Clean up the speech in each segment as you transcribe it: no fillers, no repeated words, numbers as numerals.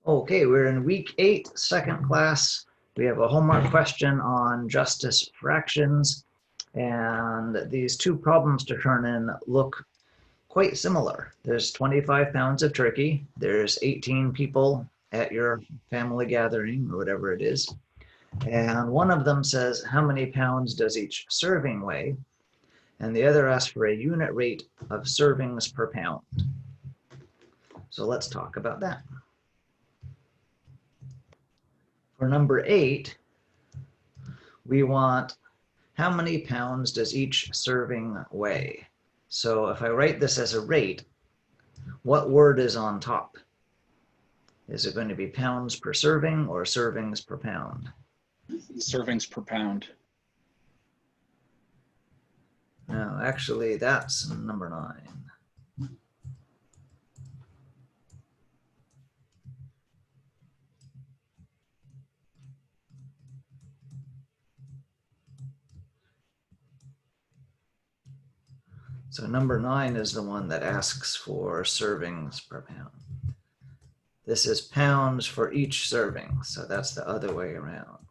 Okay, we're in week 8, second class. We have a homework question on justice fractions, and these two problems to turn in look quite similar. There's 25 pounds of turkey, there's 18 people at your family gathering or whatever it is, and one of them says how many pounds does each serving weigh, and the other asks for a unit rate of servings per pound. So let's talk about that. For number 8, we want how many pounds does each serving weigh? So if I write this as a rate, what word is on top? Is it going to be pounds per serving or servings per pound? Servings per pound. No, actually that's number 9. So number 9 is the one that asks for servings per pound. This is pounds for each serving, so that's the other way around.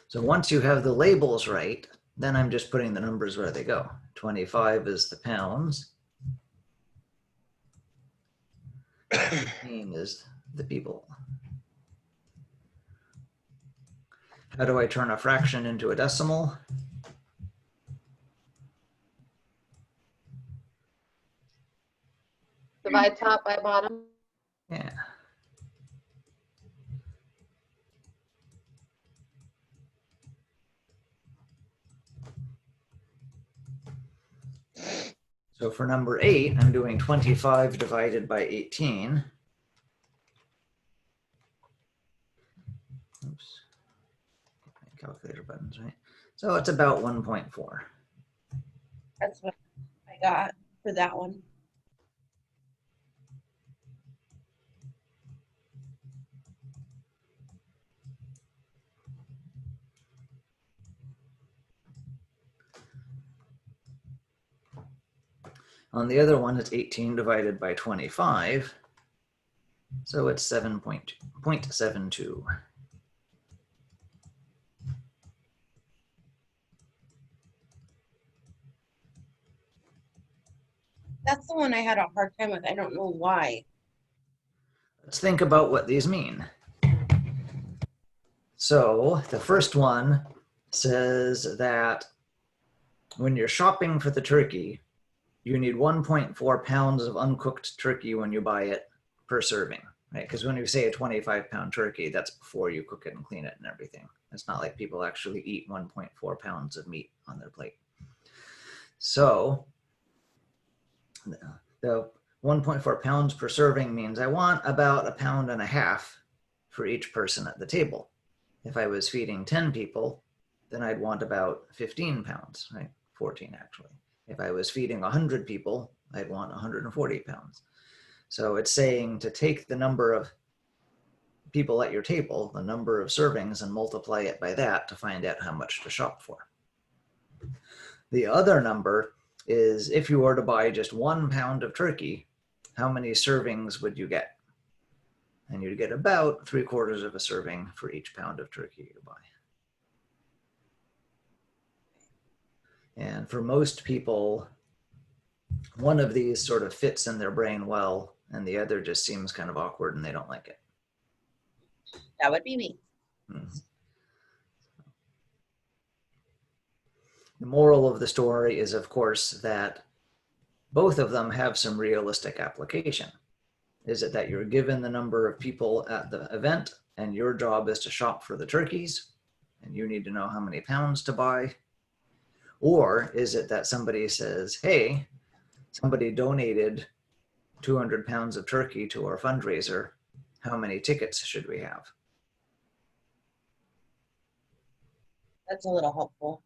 So once you have the labels right, then I'm just putting the numbers where they go. 25 is the pounds. 18 is the people. How do I turn a fraction into a decimal? Divide top by bottom. Yeah. So for number 8, I'm doing 25 divided by 18. Oops. My calculator buttons, right? So it's about 1.4. That's what I got for that one. On the other one, it's 18 divided by 25. So it's 7.72. That's the one I had a hard time with. I don't know why. Let's think about what these mean. So the first one says that when you're shopping for the turkey, you need 1.4 pounds of uncooked turkey when you buy it per serving, right? Because when you say a 25-pound turkey, that's before you cook it and clean it and everything. It's not like people actually eat 1.4 pounds of meat on their plate. So the 1.4 pounds per serving means I want about 1.5 pounds for each person at the table. If I was feeding 10 people, then I'd want about 15 pounds, right? 14 actually. If I was feeding 100 people, I'd want 140 pounds. So it's saying to take the number of people at your table, the number of servings, and multiply it by that to find out how much to shop for. The other number is if you were to buy just 1 pound of turkey, how many servings would you get? And you'd get about 3/4 of a serving for each pound of turkey you buy. And for most people, one of these sort of fits in their brain well, and the other just seems kind of awkward and they don't like it. That would be me. Mm-hmm. The moral of the story is, of course, that both of them have some realistic application. Is it that you're given the number of people at the event and your job is to shop for the turkeys and you need to know how many pounds to buy? Or is it that somebody says, hey, somebody donated 200 pounds of turkey to our fundraiser. How many tickets should we have? That's a little helpful.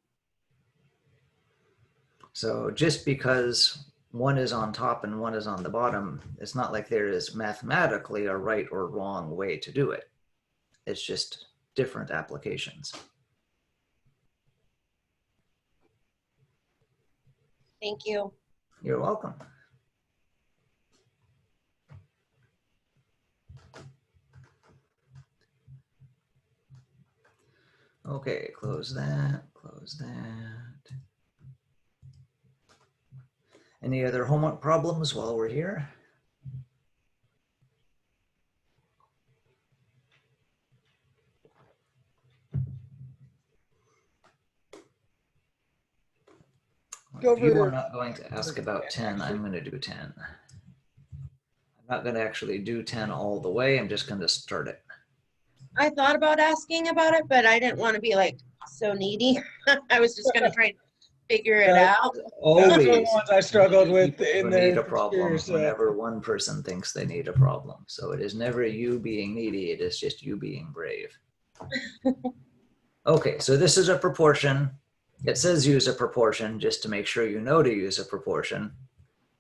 So just because one is on top and one is on the bottom, it's not like there is mathematically a right or wrong way to do it. It's just different applications. Thank you. You're welcome. Okay, close that, close that. Any other homework problems while we're here? If you are not going to ask about 10, I'm going to do 10. I'm not going to actually do 10 all the way. I'm just going to start it. I thought about asking about it, but I didn't want to be like so needy. I was just gonna try to figure it out. Those are the Always ones I struggled with people in who need the a problem years. whenever one person thinks they need a problem. So it is never you being needy. It is just you being brave. Okay, so this is a proportion. It says use a proportion just to make sure you know to use a proportion.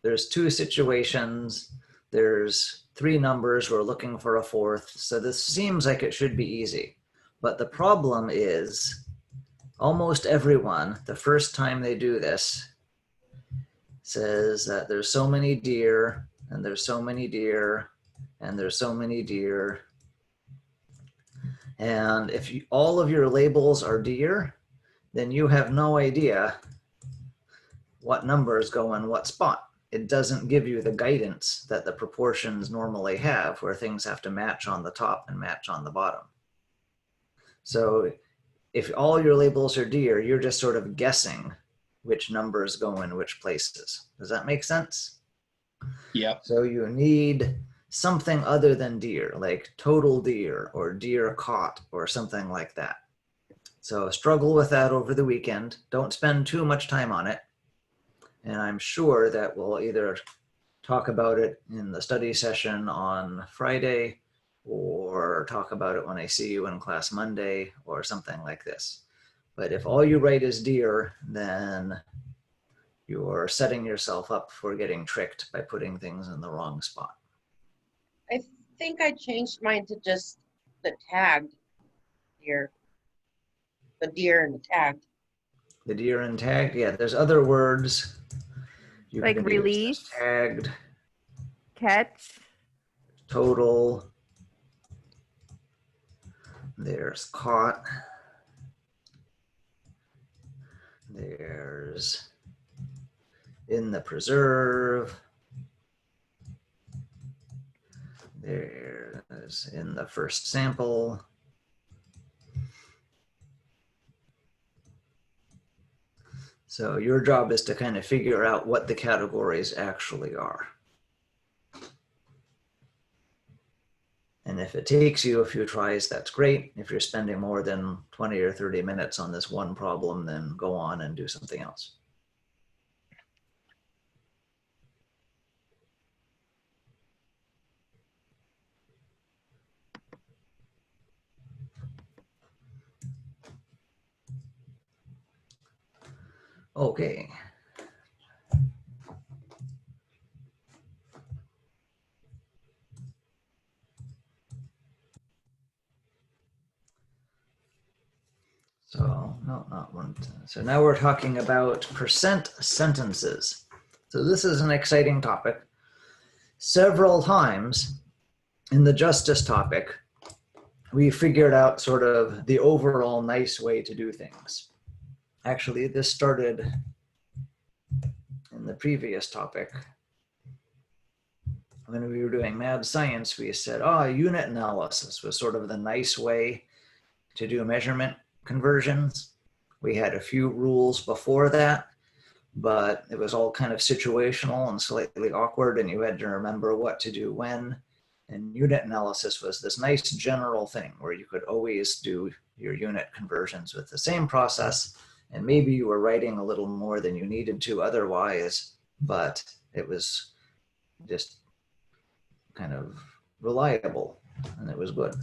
There's two situations. There's three numbers. We're looking for a fourth. So this seems like it should be easy. But the problem is almost everyone, the first time they do this, says that there's so many deer, and there's so many deer, and there's so many deer. And if all of your labels are deer, then you have no idea what numbers go in what spot. It doesn't give you the guidance that the proportions normally have, where things have to match on the top and match on the bottom. So if all your labels are deer, you're just sort of guessing which numbers go in which places. Does that make sense? Yep. So you need something other than deer, like total deer or deer caught or something like that. So struggle with that over the weekend. Don't spend too much time on it. And I'm sure that we'll either talk about it in the study session on Friday or talk about it when I see you in class Monday or something like this. But if all you write is deer, then you're setting yourself up for getting tricked by putting things in the wrong spot. I think I changed mine to just the tagged deer. The deer and the tagged. The deer and tagged, yeah, there's other words. You Like can use. release, Tagged, catch, total. There's caught. There's in the preserve. There's in the first sample. So your job is to kind of figure out what the categories actually are. And if it takes you a few tries, that's great. If you're spending more than 20 or 30 minutes on this one problem, then go on and do something else. Okay. So, no, not one. So now we're talking about percent sentences. So this is an exciting topic. Several times in the justice topic, we figured out sort of the overall nice way to do things. Actually, this started in the previous topic. When we were doing mad science, we said, unit analysis was sort of the nice way to do measurement conversions. We had a few rules before that, but it was all kind of situational and slightly awkward, and you had to remember what to do when. And unit analysis was this nice general thing where you could always do your unit conversions with the same process, and maybe you were writing a little more than you needed to otherwise, but it was just kind of reliable and it was good.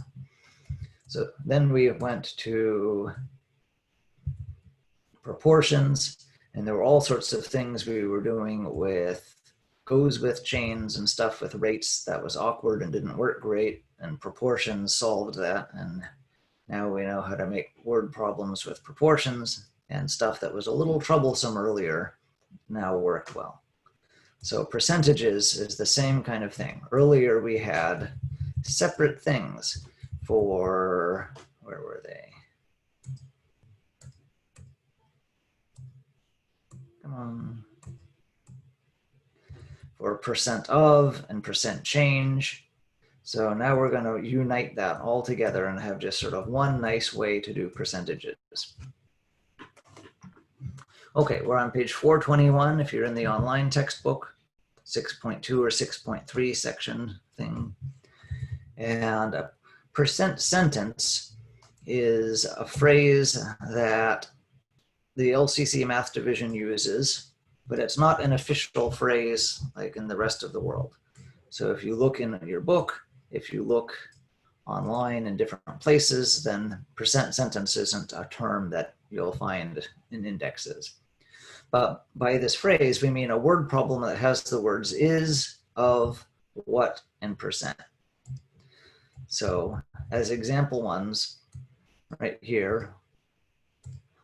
So then we went to proportions, and there were all sorts of things we were doing with goes with chains and stuff with rates that was awkward and didn't work great, and proportions solved that. And now we know how to make word problems with proportions, and stuff that was a little troublesome earlier now work well. So percentages is the same kind of thing. Earlier we had separate things for, where were they? Come on. For percent of and percent change. So now we're going to unite that all together and have just sort of one nice way to do percentages. Okay, we're on page 421 if you're in the online textbook, 6.2 or 6.3 section thing. And a percent sentence is a phrase that the LCC Math Division uses, but it's not an official phrase like in the rest of the world. So if you look in your book, if you look online in different places, then percent sentence isn't a term that you'll find in indexes. But by this phrase, we mean a word problem that has the words is, of, what, and percent. So as example ones, right here,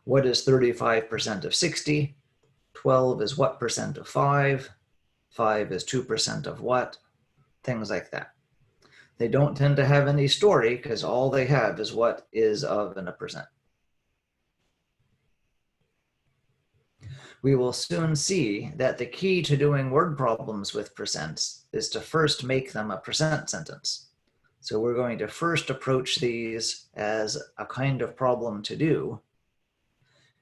what is 35% of 60? 12 is what percent of 5? 5 is 2% of what? Things like that. They don't tend to have any story because all they have is what is, of, and a percent. We will soon see that the key to doing word problems with percents is to first make them a percent sentence. So we're going to first approach these as a kind of problem to do,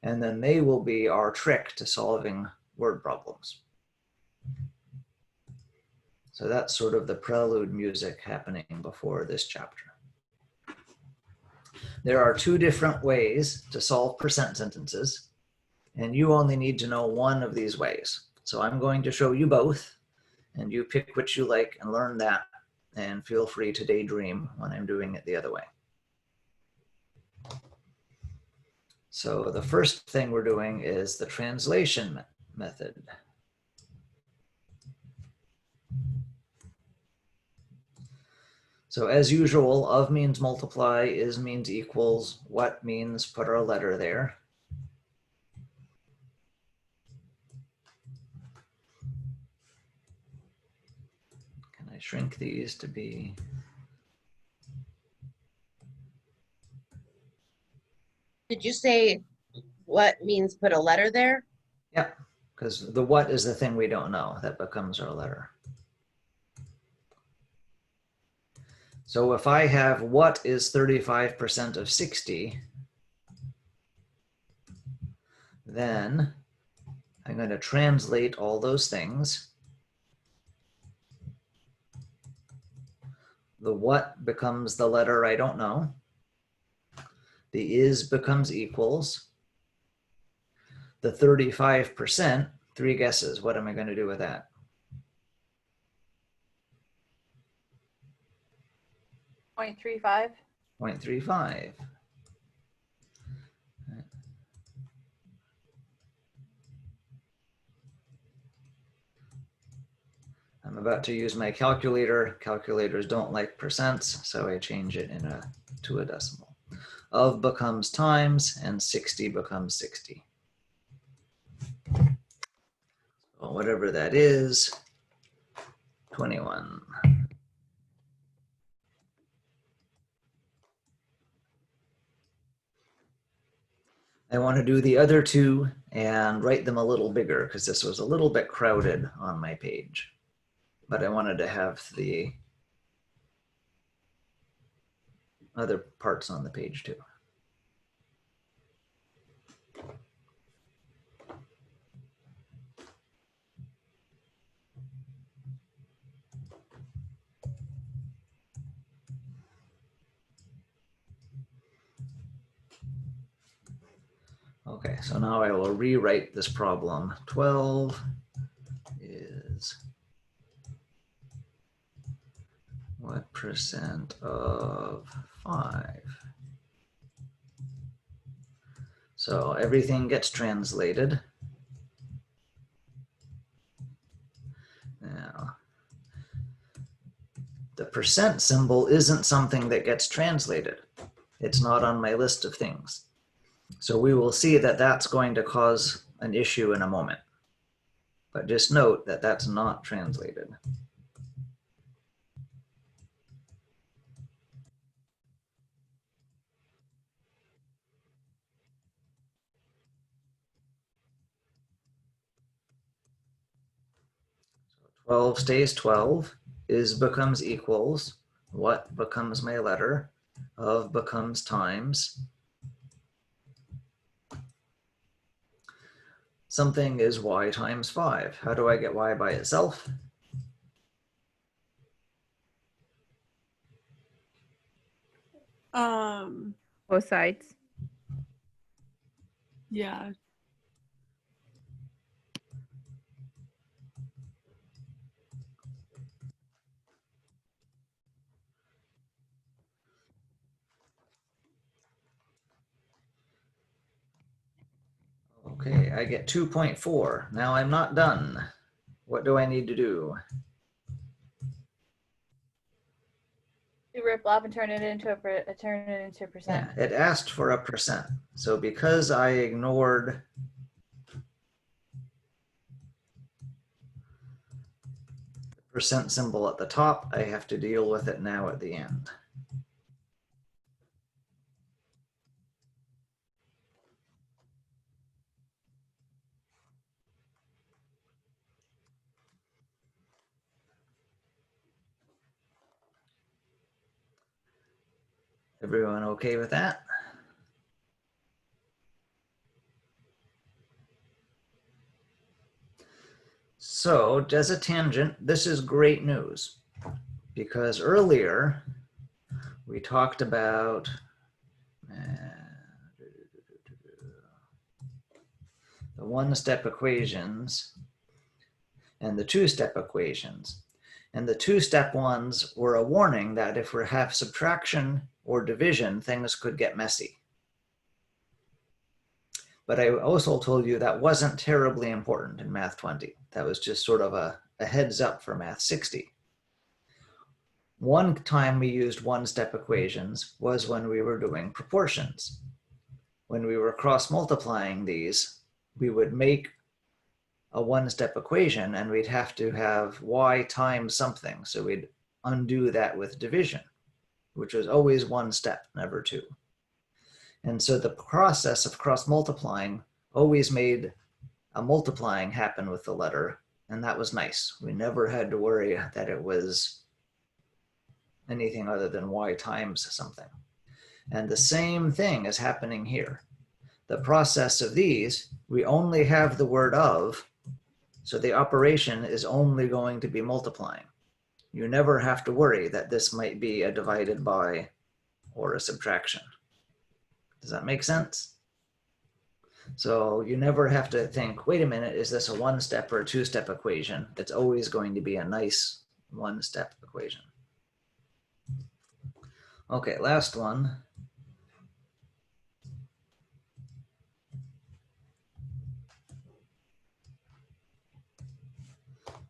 and then they will be our trick to solving word problems. So that's sort of the prelude music happening before this chapter. There are two different ways to solve percent sentences, and you only need to know one of these ways. So I'm going to show you both, and you pick which you like and learn that, and feel free to daydream when I'm doing it the other way. So the first thing we're doing is the translation method. So as usual, of means multiply, is means equals, what means put our letter there. Can I shrink these to be? Did you say what means put a letter there? Yeah, because the what is the thing we don't know. That becomes our letter. So if I have what is 35% of 60, then I'm going to translate all those things. The what becomes the letter I don't know. The is becomes equals. The 35%, 3 guesses. What am I going to do with that? 0.35. 0.35. I'm about to use my calculator. Calculators don't like percents, so I change it to a decimal. Of becomes times, and 60 becomes 60. Well, whatever that is, 21. I want to do the other two and write them a little bigger because this was a little bit crowded on my page. But I wanted to have the other parts on the page too. Okay, so now I will rewrite this problem. 12 is what percent of 5? So everything gets translated. Now, the percent symbol isn't something that gets translated. It's not on my list of things. So we will see that that's going to cause an issue in a moment. But just note that that's not translated. So 12 stays 12, is becomes equals, what becomes my letter, of becomes times. Something is y times 5. How do I get y by itself? Both sides. Yeah. Okay, I get 2.4. Now I'm not done. What do I need to do? You rip off and turn it into a percent. Yeah, it asked for a percent. So because I ignored the percent symbol at the top, I have to deal with it now at the end. Everyone okay with that? So, as a tangent, this is great news because earlier we talked about the one-step equations and the two-step equations. And the two-step ones were a warning that if we have subtraction or division, things could get messy. But I also told you that wasn't terribly important in Math 20. That was just sort of a heads up for Math 60. One time we used one-step equations was when we were doing proportions. When we were cross-multiplying these, we would make a one-step equation and we'd have to have y times something. So we'd undo that with division, which was always one step, never two. And so the process of cross-multiplying always made a multiplying happen with the letter, and that was nice. We never had to worry that it was anything other than y times something. And the same thing is happening here. The process of these, we only have the word of, so the operation is only going to be multiplying. You never have to worry that this might be a divided by or a subtraction. Does that make sense? So you never have to think, wait a minute, is this a one-step or a two-step equation? It's always going to be a nice one-step equation. Okay, last one.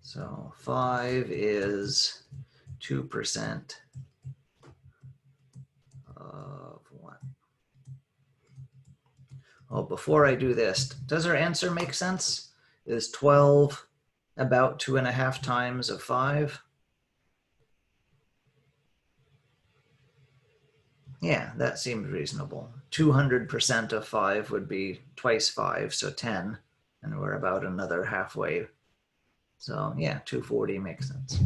So 5 is 2% of 1. Oh, before I do this, does our answer make sense? Is 12 about 2.5 times of 5? Yeah, that seems reasonable. 200% of 5 would be twice 5, so 10, and we're about another halfway. So yeah, 240 makes sense.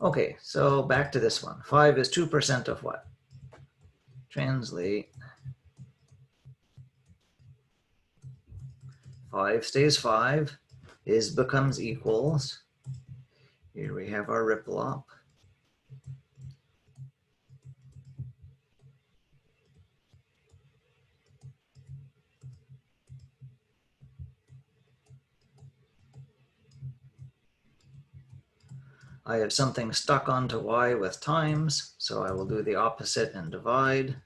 Okay, so back to this one. 5 is 2% of what? Translate. 5 stays 5, is becomes equals. Here we have our ripple up. I have something stuck onto y with times, so I will do the opposite and divide.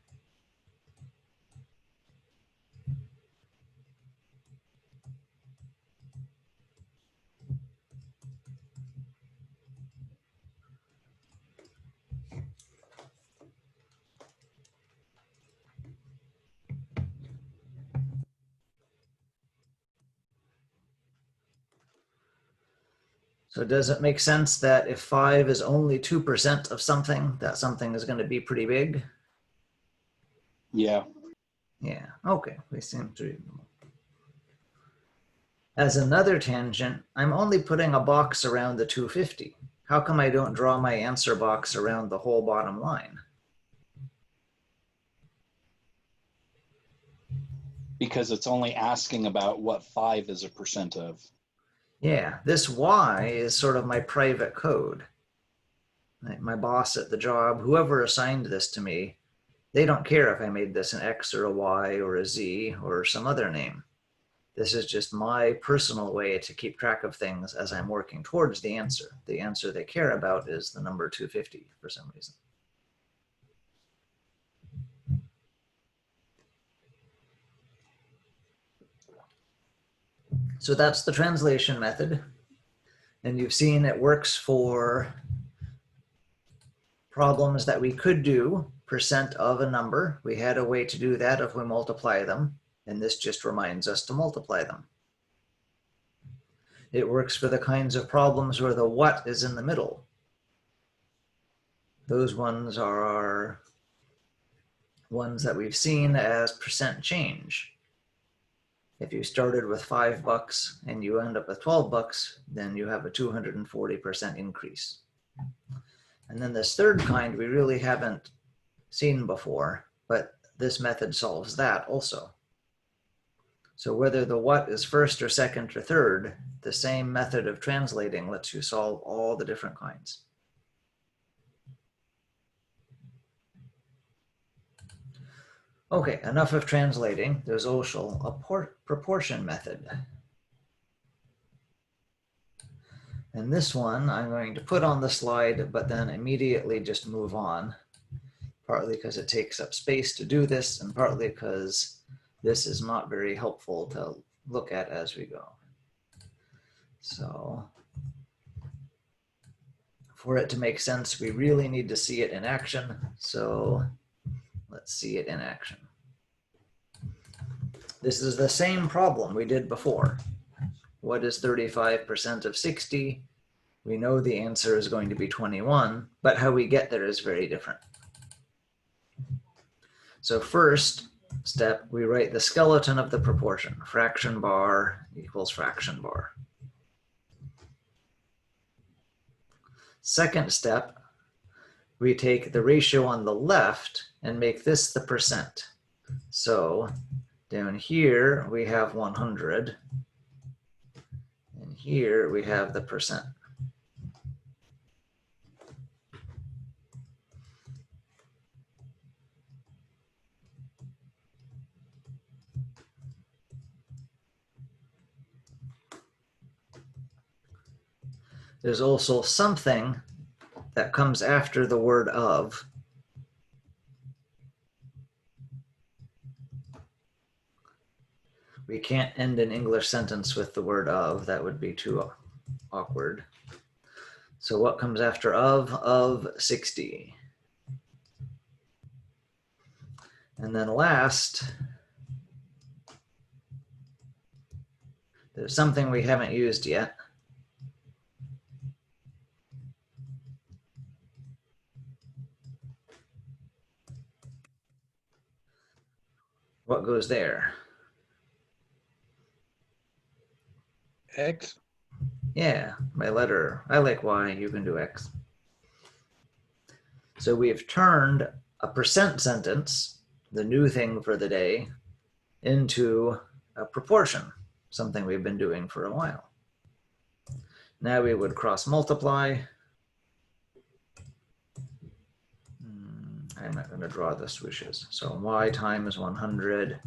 So does it make sense that if 5 is only 2% of something, that something is going to be pretty big? Yeah. Yeah, okay, we seem to. As another tangent, I'm only putting a box around the 250. How come I don't draw my answer box around the whole bottom line? Because it's only asking about what 5 is a percent of. Yeah, this Y is sort of my private code. Like my boss at the job, whoever assigned this to me, they don't care if I made this an X or a Y or a Z or some other name. This is just my personal way to keep track of things as I'm working towards the answer. The answer they care about is the number 250 for some reason. So that's the translation method. And you've seen it works for problems that we could do percent of a number. We had a way to do that if we multiply them, and this just reminds us to multiply them. It works for the kinds of problems where the what is in the middle. Those ones are our ones that we've seen as percent change. If you started with $5 and you end up with $12, then you have a 240% increase. And then this third kind we really haven't seen before, but this method solves that also. So whether the what is first or second or third, the same method of translating lets you solve all the different kinds. Okay, enough of translating. There's also a proportion method. And this one I'm going to put on the slide, but then immediately just move on, partly because it takes up space to do this, and partly because this is not very helpful to look at as we go. So for it to make sense, we really need to see it in action. So let's see it in action. This is the same problem we did before. What is 35% of 60? We know the answer is going to be 21, but how we get there is very different. So first step, we write the skeleton of the proportion. Fraction bar equals fraction bar. Second step, we take the ratio on the left and make this the percent. So down here we have 100, and here we have the percent. There's also something that comes after the word of. We can't end an English sentence with the word of. That would be too awkward. So what comes after of 60? And then last, there's something we haven't used yet. What goes there? X. Yeah, my letter. I like Y, you can do X. So we've turned a percent sentence, the new thing for the day, into a proportion, something we've been doing for a while. Now we would cross multiply. I'm not going to draw the swooshes. So Y times 100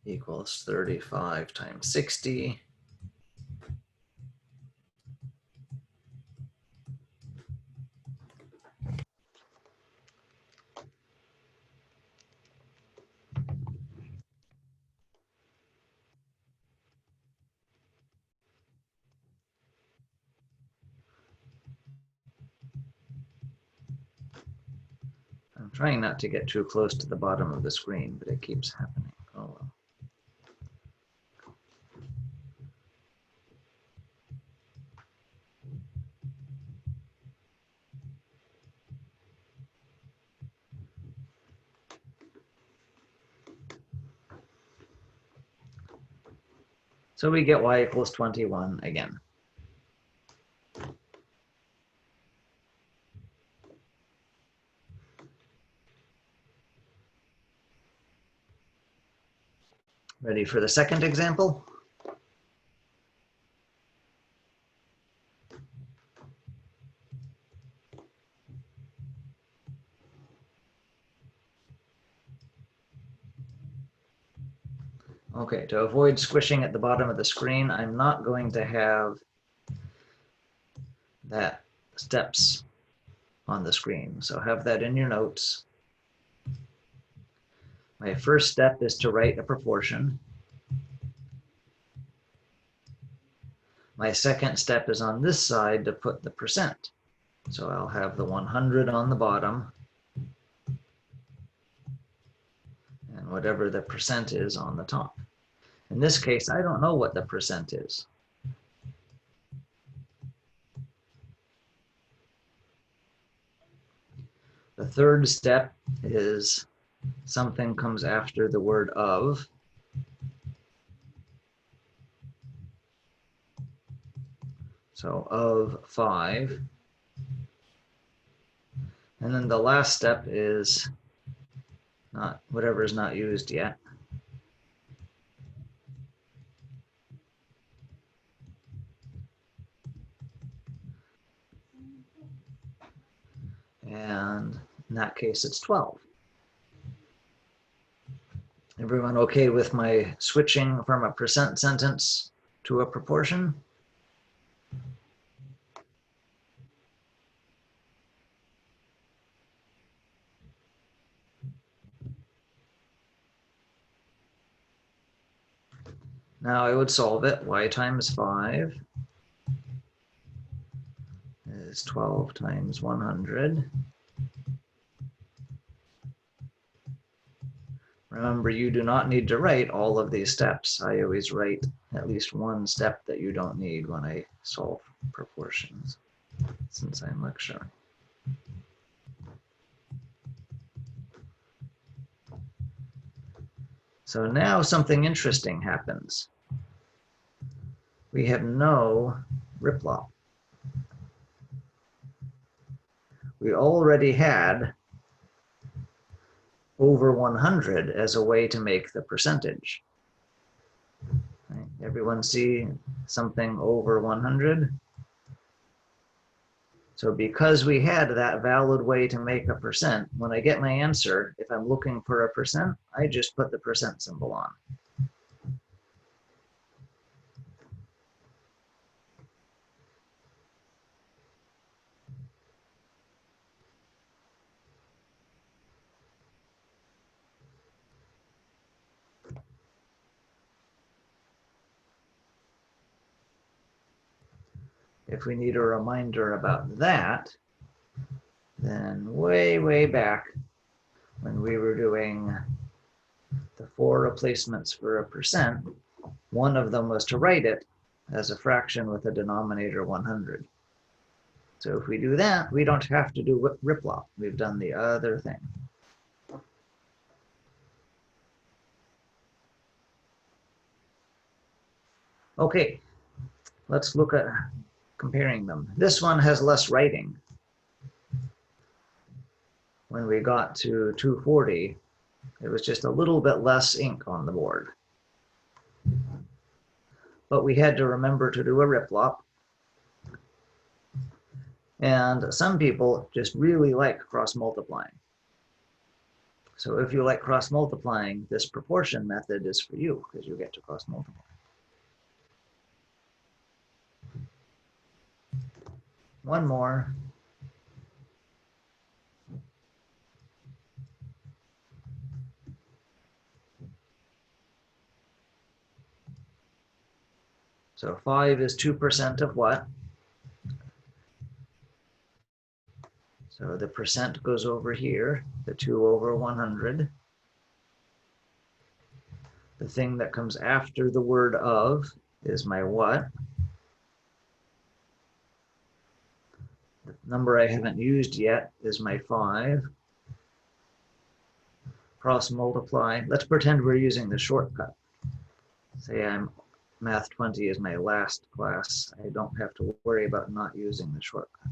equals 35 times 60. I'm trying not to get too close to the bottom of the screen, but it keeps happening. Oh well. So we get y equals 21 again. Ready for the second example? Okay, to avoid squishing at the bottom of the screen, I'm not going to have that steps on the screen. So have that in your notes. My first step is to write a proportion. My second step is on this side to put the percent. So I'll have the 100 on the bottom and whatever the percent is on the top. In this case, I don't know what the percent is. The third step is something comes after the word of. So of 5. And then the last step is not whatever is not used yet. And in that case, it's 12. Everyone okay with my switching from a percent sentence to a proportion? Now I would solve it. Y times 5 is 12 times 100. Remember, you do not need to write all of these steps. I always write at least one step that you don't need when I solve proportions, since I'm lecturing. So now something interesting happens. We have no RipLop. We already had over 100 as a way to make the percentage. Right. Everyone see something over 100? So because we had that valid way to make a percent, when I get my answer, if I'm looking for a percent, I just put the percent symbol on. If we need a reminder about that, then way back when we were doing the 4 replacements for a percent, one of them was to write it as a fraction with a denominator 100. So if we do that, we don't have to do RipLop. We've done the other thing. Okay, let's look at comparing them. This one has less writing. When we got to 240, it was just a little bit less ink on the board. But we had to remember to do a RipLop. And some people just really like cross multiplying. So if you like cross multiplying, this proportion method is for you because you get to cross multiply. One more. So 5 is 2% of what? So the percent goes over here, the 2 over 100. The thing that comes after the word of is my what? The number I haven't used yet is my 5. Cross multiply. Let's pretend we're using the shortcut. Say I'm Math 20 is my last class, I don't have to worry about not using the shortcut.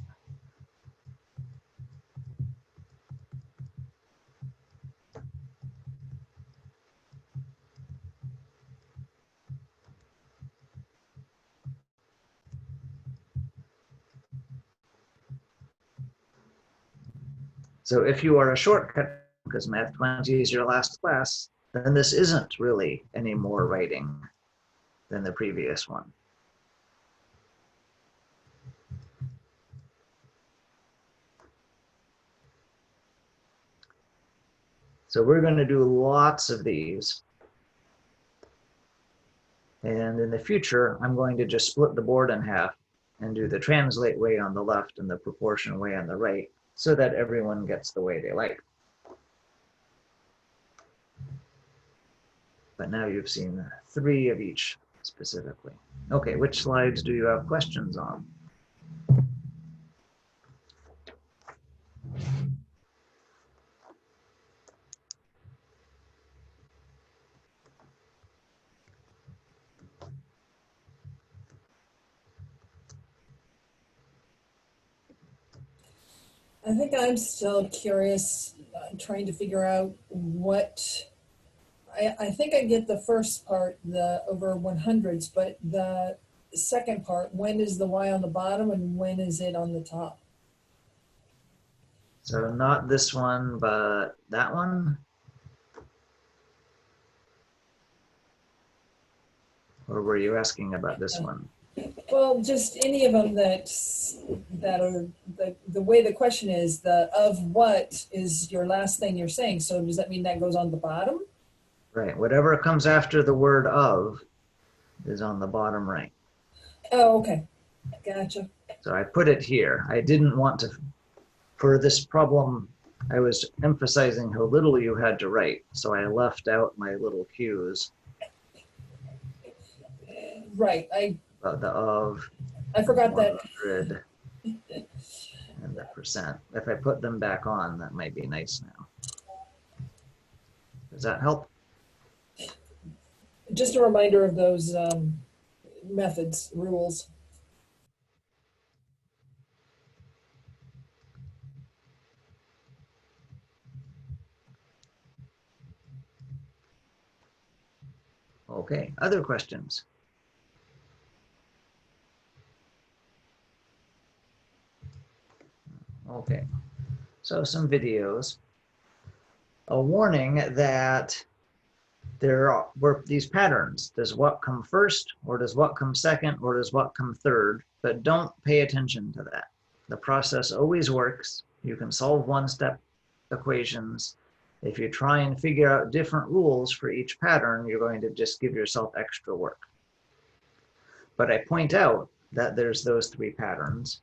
So if you are a shortcut because Math 20 is your last class, then this isn't really any more writing than the previous one. So we're going to do lots of these. And in the future, I'm going to just split the board in half and do the translate way on the left and the proportion way on the right so that everyone gets the way they like. But now you've seen 3 of each specifically. Okay, which slides do you have questions on? I think I'm still curious, trying to figure out what, I think I get the first part, the over 100s, but the second part, when is the Y on the bottom and when is it on the top? So not this one, but that one? Or were you asking about this one? Well, just any of them that are, the way the question is, the of what is your last thing you're saying. So does that mean that goes on the bottom? Right, whatever comes after the word of is on the bottom right. Oh, okay. Gotcha. So I put it here. I didn't want to, for this problem, I was emphasizing how little you had to write. So I left out my little cues Right. about the of, I forgot that. 100, and the percent. If I put them back on, that might be nice now. Does that help? Just a reminder of those methods, rules. Okay, other questions? Okay, so some videos. A warning that were these patterns. Does what come first, or does what come second, or does what come third? But don't pay attention to that. The process always works. You can solve one-step equations. If you try and figure out different rules for each pattern, you're going to just give yourself extra work. But I point out that there's those 3 patterns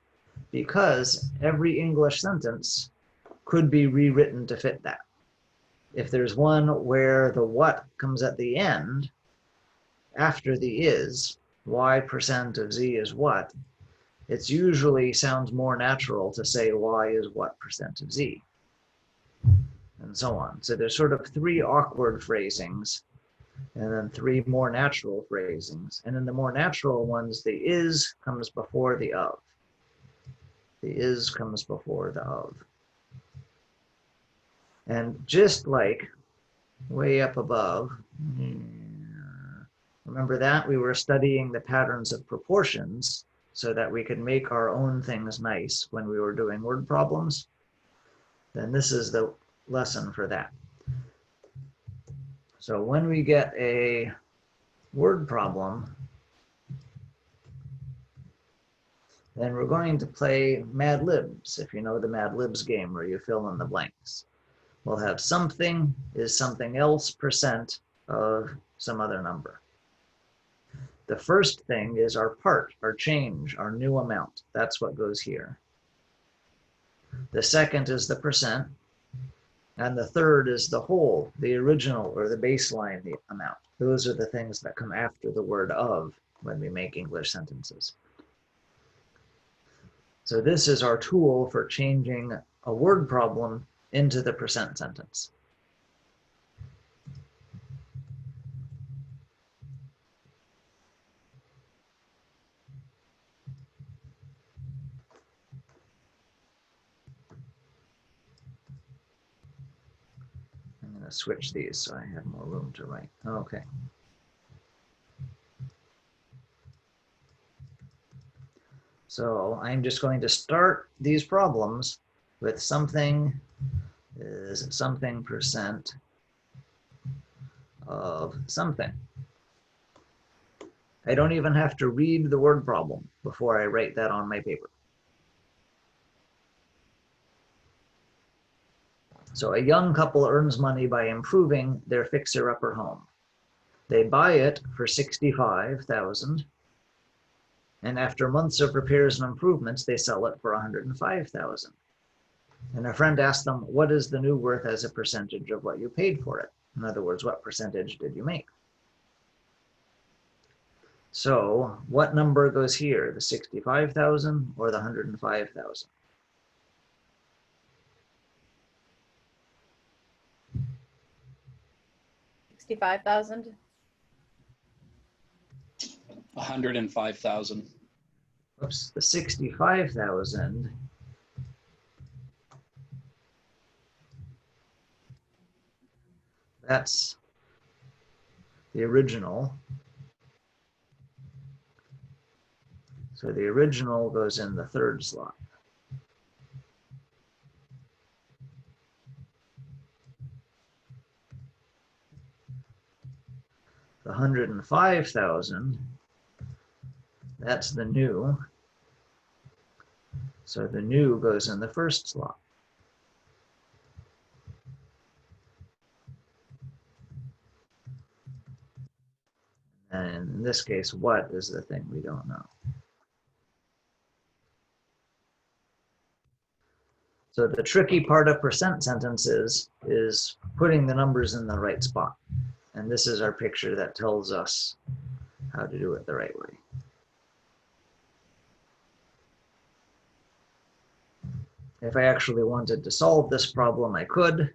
because every English sentence could be rewritten to fit that. If there's one where the what comes at the end, after the is, y% of z is what, it usually sounds more natural to say y is what % of z, and so on. So there's sort of 3 awkward phrasings, and then 3 more natural phrasings. And in the more natural ones, the is comes before the of. The is comes before the of. And just like way up above, remember that? We were studying the patterns of proportions so that we could make our own things nice when we were doing word problems. Then this is the lesson for that. So when we get a word problem, then we're going to play Mad Libs, if you know the Mad Libs game where you fill in the blanks. We'll have something is something else % of some other number. The first thing is our part, our change, our new amount. That's what goes here. The second is the %. And the third is the whole, the original or the baseline, the amount. Those are the things that come after the word of when we make English sentences. So this is our tool for changing a word problem into the % sentence. gonna switch these so I have more room to write. Okay. So I'm just going to start these problems with something is something percent of something. I don't even have to read the word problem before I write that on my paper. So a young couple earns money by improving their fixer-upper home. They buy it for $65,000, and after months of repairs and improvements, they sell it for $105,000. And a friend asked them, what is the new worth as a percentage of what you paid for it? In other words, what percentage did you make? So what number goes here, the 65,000 or the 105,000? $65,000. 105,000. Oops, the 65,000 that's the original. So the original goes in the third slot. The 105,000, that's the new. So the new goes in the first slot. And in this case, what is the thing we don't know? So the tricky part of percent sentences is putting the numbers in the right spot. And this is our picture that tells us how to do it the right way. If I actually wanted to solve this problem, I could.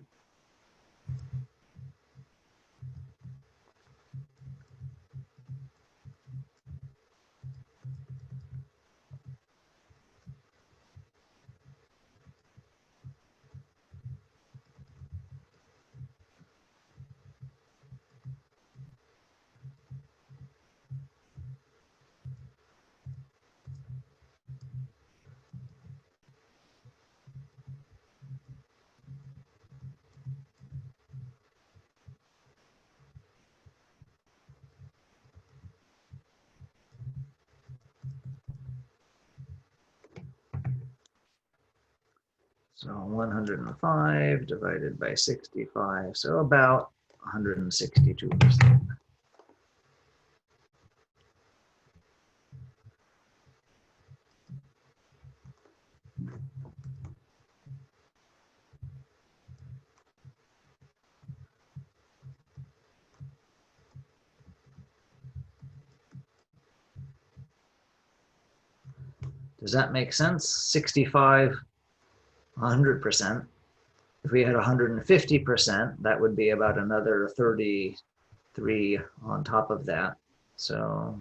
So 105 divided by 65, so about 162%. Does that make sense? 65, 100%. If we had 150%, that would be about another 33 on top of that. So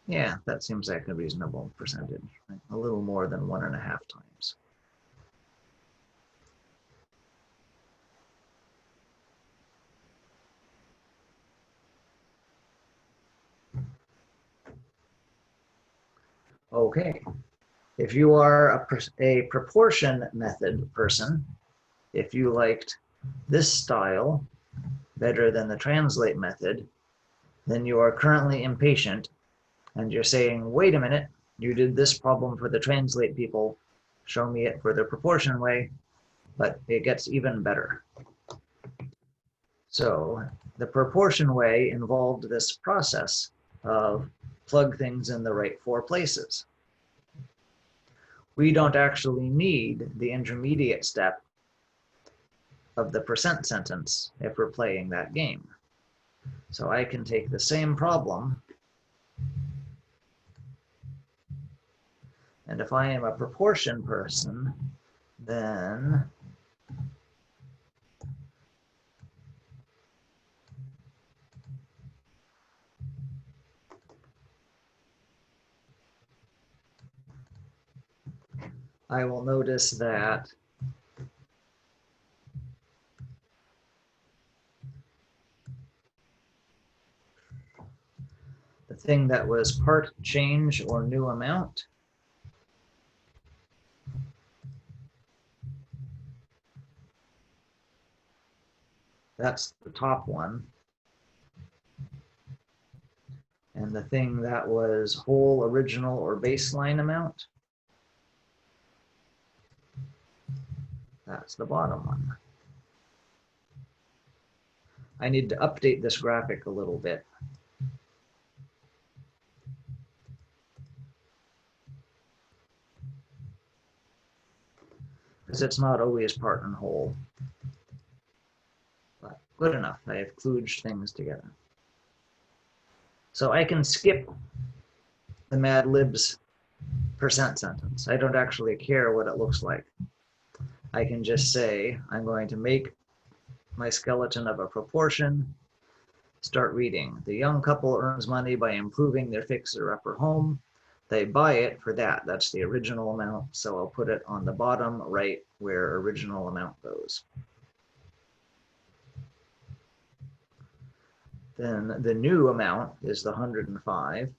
yeah, that seems like a reasonable percentage, right? A little more than 1.5 times. Okay, if you are a proportion method person, if you liked this style better than the translate method, then you are currently impatient and you're saying, wait a minute, you did this problem for the translate people, show me it for the proportion way, but it gets even better. So the proportion way involved this process of plug things in the right 4 places. We don't actually need the intermediate step of the percent sentence if we're playing that game. So I can take the same problem, and if I am a proportion person, then I will notice that thing that was part change or new amount. That's the top one. And the thing that was whole, original, or baseline amount, that's the bottom one. I need to update this graphic a little bit. Because it's not always part and whole. But good enough, I have kludged things together. So I can skip the Mad Libs percent sentence. I don't actually care what it looks like. I can just say, I'm going to make my skeleton of a proportion, start reading. The young couple earns money by improving their fixer-upper home. They buy it for that. That's the original amount. So I'll put it on the bottom right where original amount goes. Then the new amount is the 105.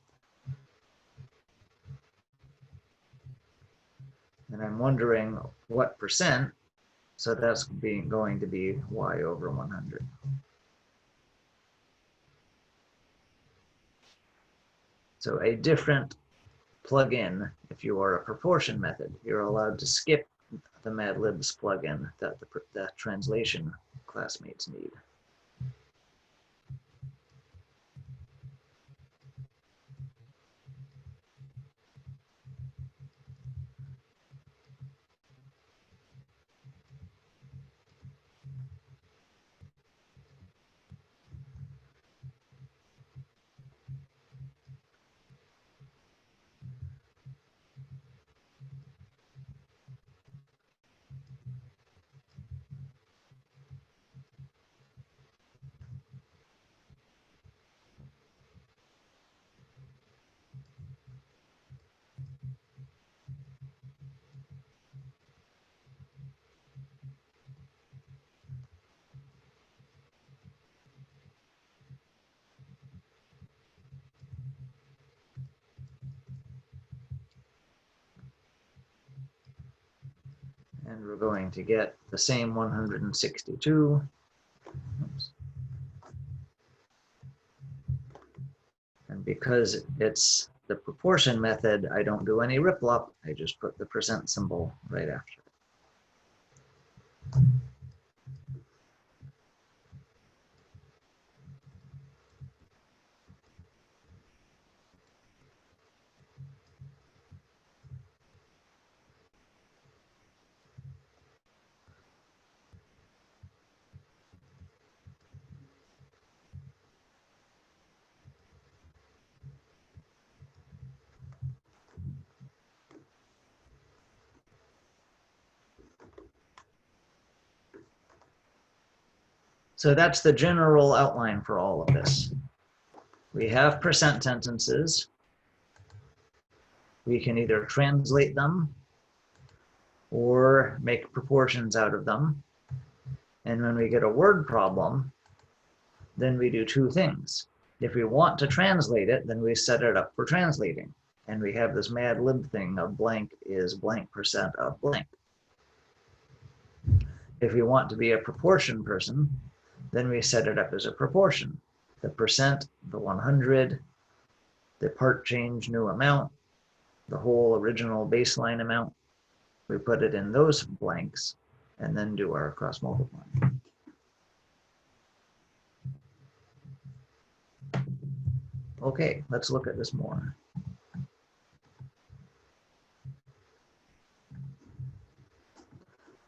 And I'm wondering what percent, so that's going to be y over 100. So a different plugin, if you are a proportion method, you're allowed to skip the Mad Libs plugin that the translation classmates need. And we're going to get the same 162. Oops. And because it's the proportion method, I don't do any riplop. I just put the percent symbol right after. So that's the general outline for all of this. We have percent sentences. We can either translate them or make proportions out of them. And when we get a word problem, then we do two things. If we want to translate it, then we set it up for translating. And we have this Mad Lib thing of blank is blank percent of blank. If we want to be a proportion person, then we set it up as a proportion. The percent, the 100, the part change new amount, the whole original baseline amount. We put it in those blanks and then do our cross multiplying. Okay, let's look at this more.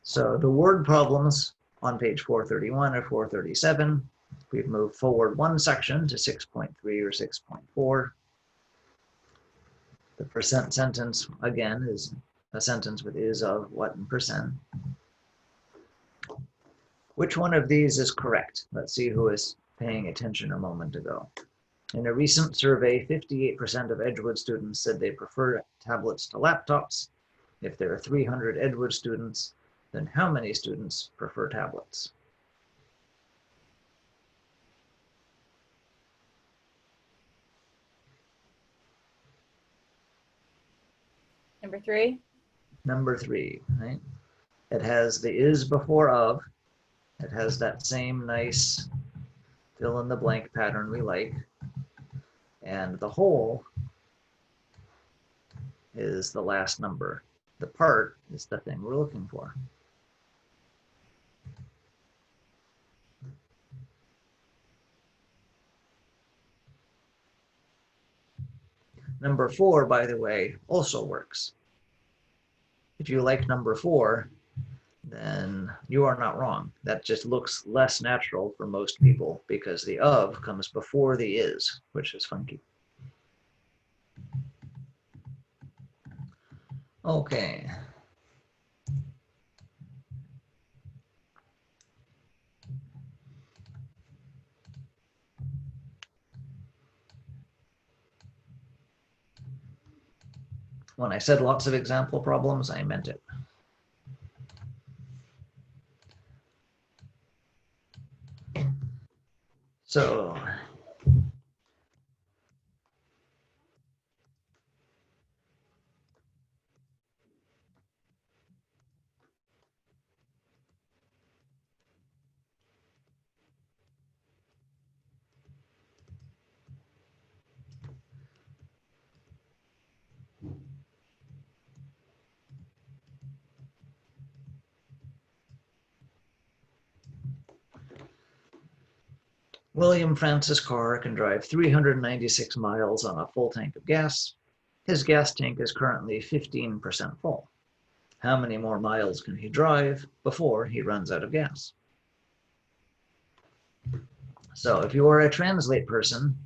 So the word problems on page 431 or 437, we've moved forward one section to 6.3 or 6.4. The percent sentence, again, is a sentence with is, of, what, and percent. Which one of these is correct? Let's see who was paying attention a moment ago. In a recent survey, 58% of Edgewood students said they prefer tablets to laptops. If there are 300 Edgewood students, then how many students prefer tablets? Number 3. Number 3, right? It has the is before of. It has that same nice fill in the blank pattern we like. And the whole is the last number. The part is the thing we're looking for. Number 4, by the way, also works. If you like number 4, then you are not wrong. That just looks less natural for most people because the of comes before the is, which is funky. Okay. When I said lots of example problems, I meant it. So William Francis Carr can drive 396 miles on a full tank of gas. His gas tank is currently 15% full. How many more miles can he drive before he runs out of gas? So if you are a translate person,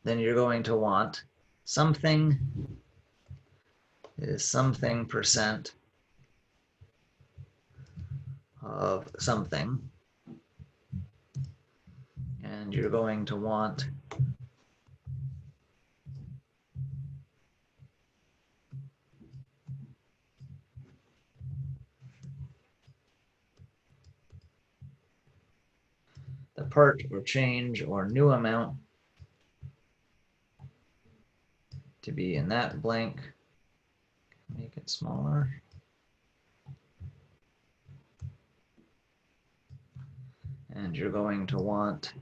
then you're going to want something is something percent of something. And you're going to want the part or change or new amount to be in that blank. Make it smaller. And you're going to want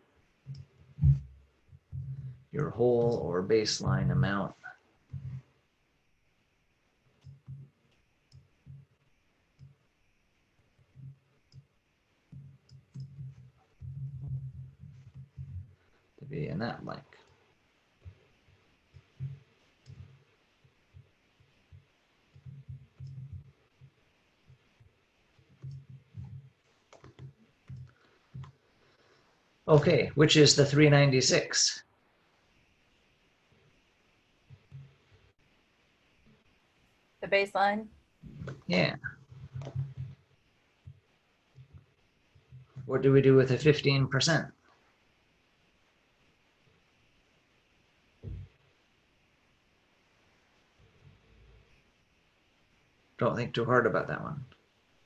your whole or baseline amount to be in that blank. Okay, which is the 396? The baseline. Yeah. What do we do with the 15%? Don't think too hard about that one.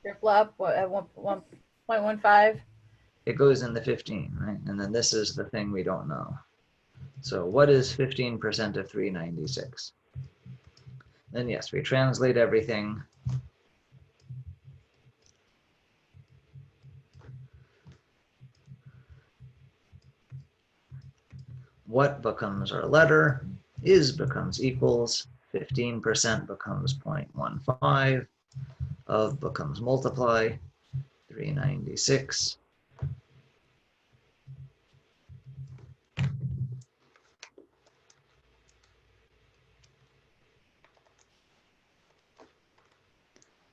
Flip flop at 1.15. It goes in the 15, right? And then this is the thing we don't know. So what is 15% of 396? Then yes, we translate everything. What becomes our letter? Is becomes equals. 15% becomes 0.15. Of becomes multiply. 396.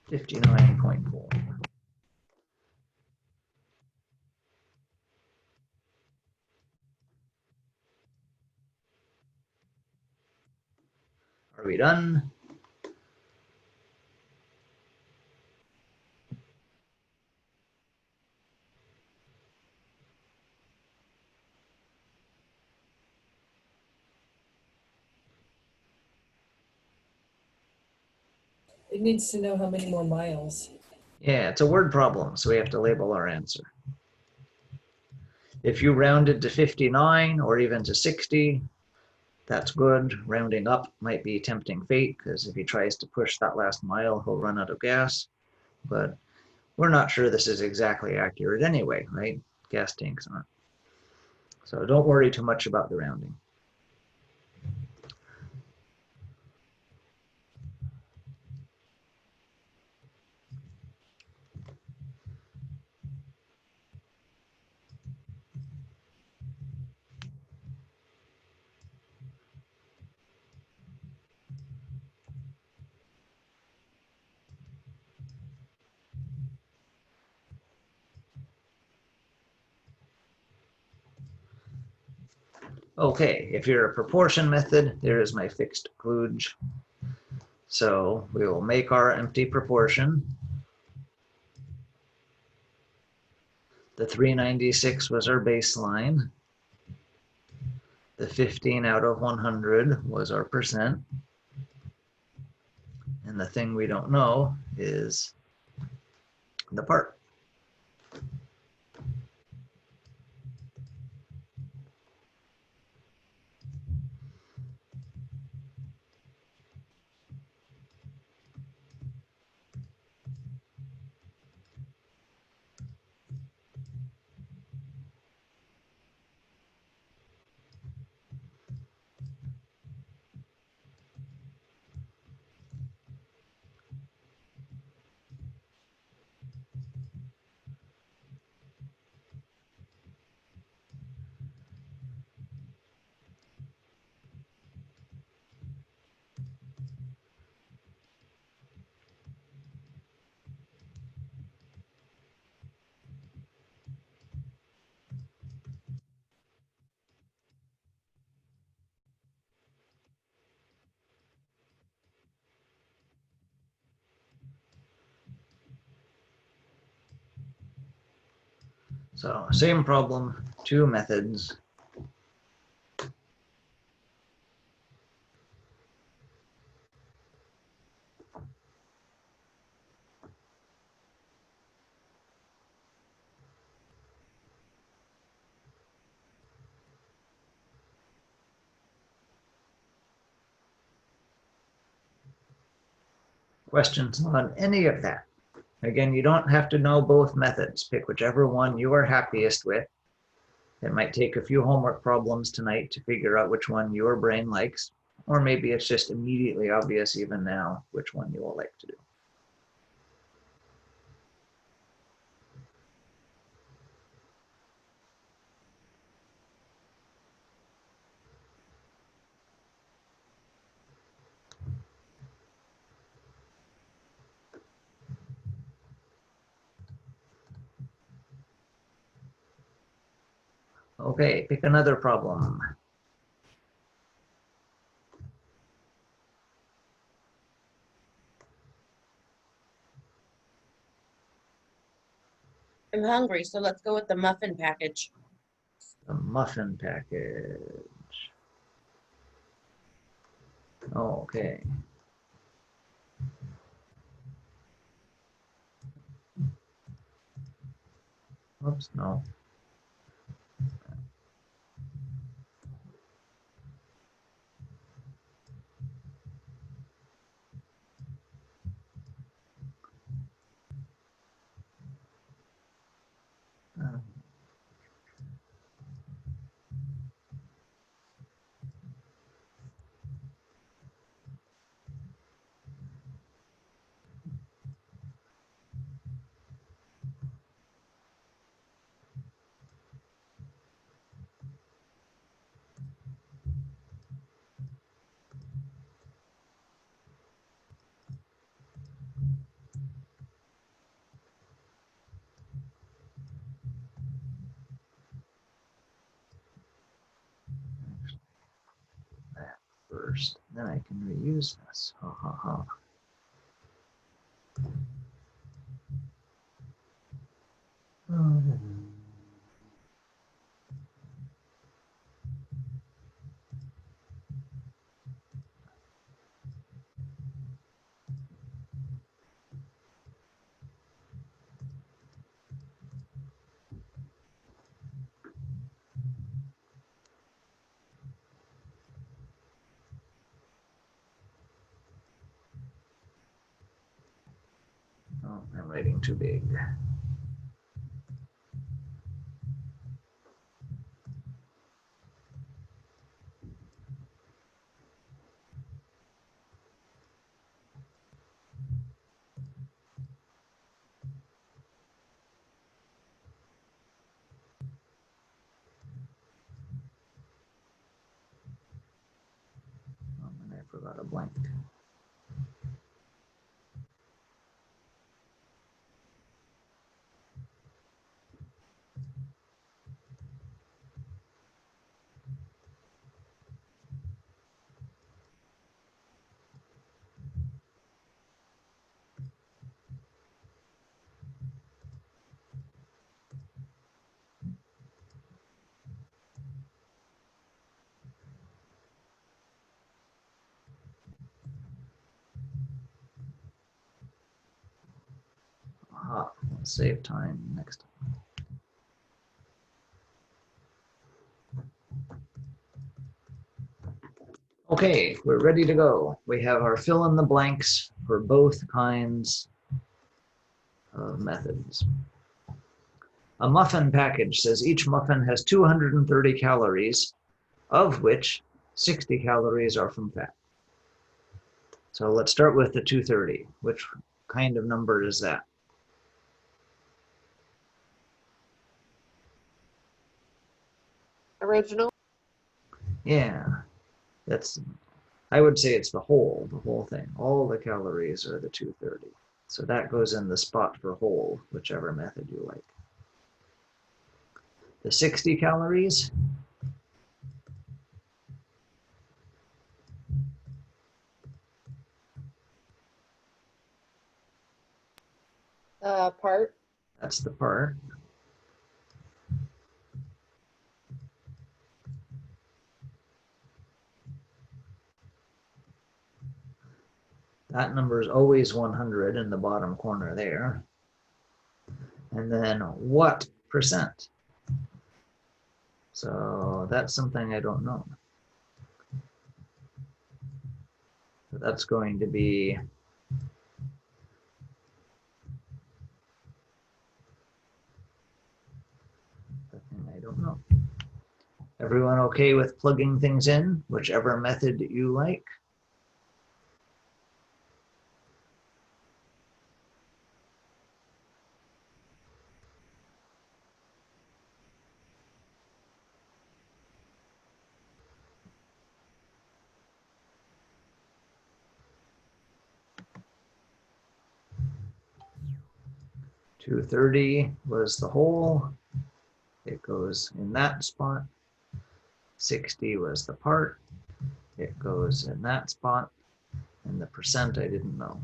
$59.4. Are we done? It needs to know how many more miles. Yeah, it's a word problem, so we have to label our answer. If you rounded to 59 or even to 60, That's good. Rounding up might be tempting fate because if he tries to push that last mile, he'll run out of gas. But we're not sure this is exactly accurate anyway, right? Gas tanks aren't. So don't worry too much about the rounding. Okay, if you're a proportion method, there is my fixed kludge. So we will make our empty proportion. The 396 was our baseline. The 15 out of 100 was our percent. And the thing we don't know is the part. So same problem, two methods. Questions on any of that? Again, you don't have to know both methods. Pick whichever one you are happiest with. It might take a few homework problems tonight to figure out which one your brain likes, or maybe it's just immediately obvious even now which one you will like to do. Okay, pick another problem. I'm hungry, so let's go with the muffin package. The muffin package. Okay. Oops, no. Uh, that first, then I can reuse this. Ha ha ha. I'm writing too big. Oh, and I forgot a blank. Aha, we'll save time next time. Okay, we're ready to go. We have our fill in the blanks for both kinds of methods. A muffin package says each muffin has 230 calories, of which 60 calories are from fat. So let's start with the 230. Which kind of number is that? Original. Yeah, that's, I would say it's the whole thing. All the calories are the 230. So that goes in the spot for whole, whichever method you like. The 60 calories, Part. that's the part. That number is always 100 in the bottom corner there. And then what percent? So that's something I don't know. So that's going to be the thing I don't know. Everyone okay with plugging things in, whichever method you like? $230 was the whole. It goes in that spot. 60 was the part. It goes in that spot. And the percent I didn't know.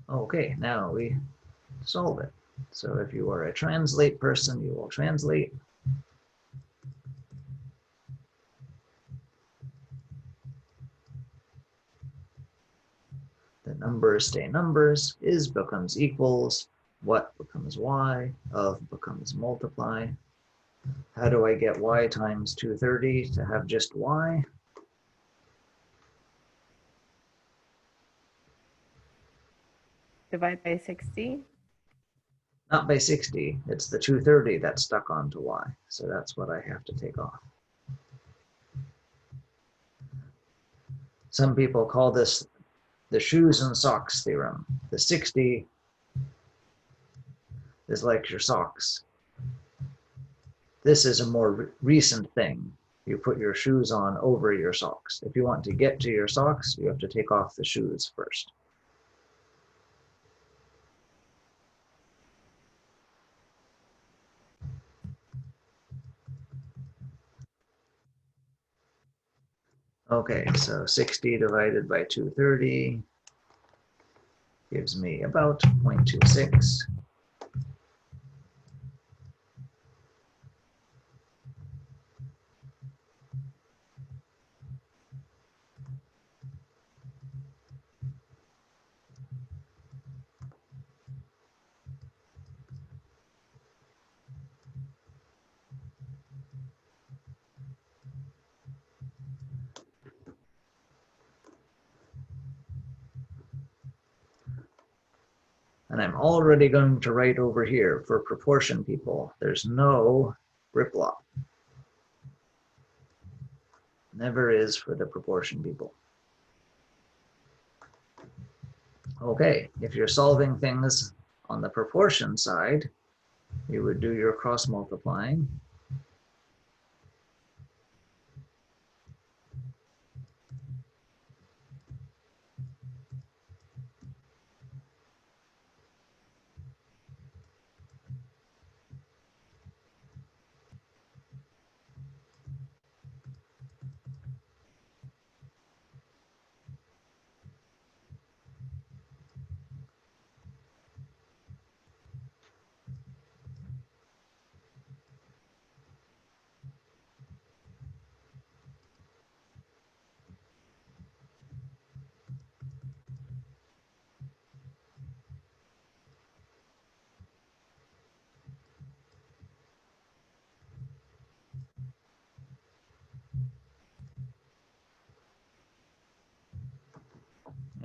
Okay, now we solve it. So if you are a translate person, you will translate. The numbers stay numbers, is becomes equals, what becomes y, of becomes multiply. How do I get y times 230 to have just y? Divide by 60. Not by 60, it's the 230 that's stuck onto y. So that's what I have to take off. Some people call this the shoes and socks theorem. The 60 is like your socks. This is a more recent thing. You put your shoes on over your socks. If you want to get to your socks, you have to take off the shoes first. Okay, so 60 divided by 230 gives me about 0.26. I'm already going to write over here for proportion people. There's no riplop. Never is for the proportion people. Okay, if you're solving things on the proportion side, you would do your cross multiplying.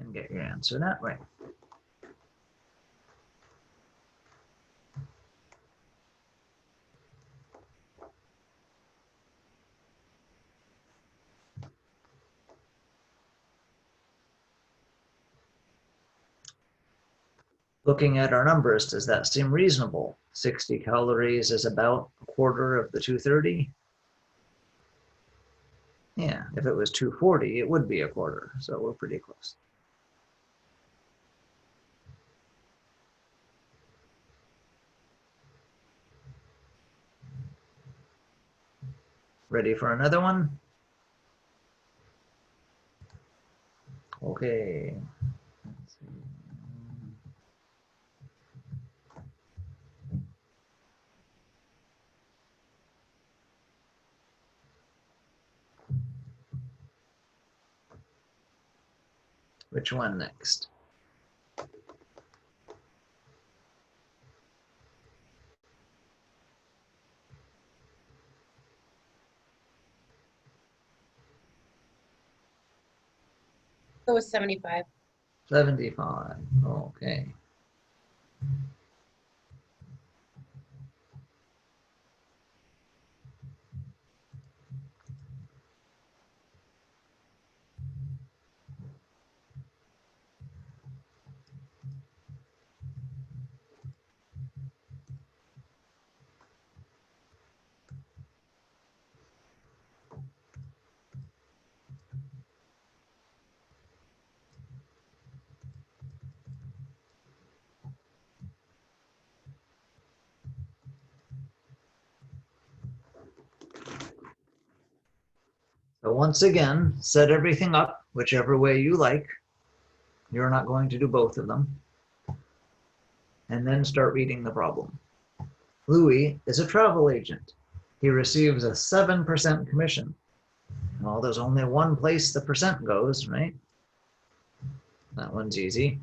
And get your answer that way. Looking at our numbers, does that seem reasonable? 60 calories is about a quarter of the 230. Yeah, if it was 240, it would be a quarter, so we're pretty close. Ready for another one? Okay. Let's see. Which one next? Go with 75. 75. Okay. So once again, set everything up whichever way you like. You're not going to do both of them. And then start reading the problem. Louis is a travel agent. He receives a 7% commission. Well, there's only one place the percent goes, right? That one's easy.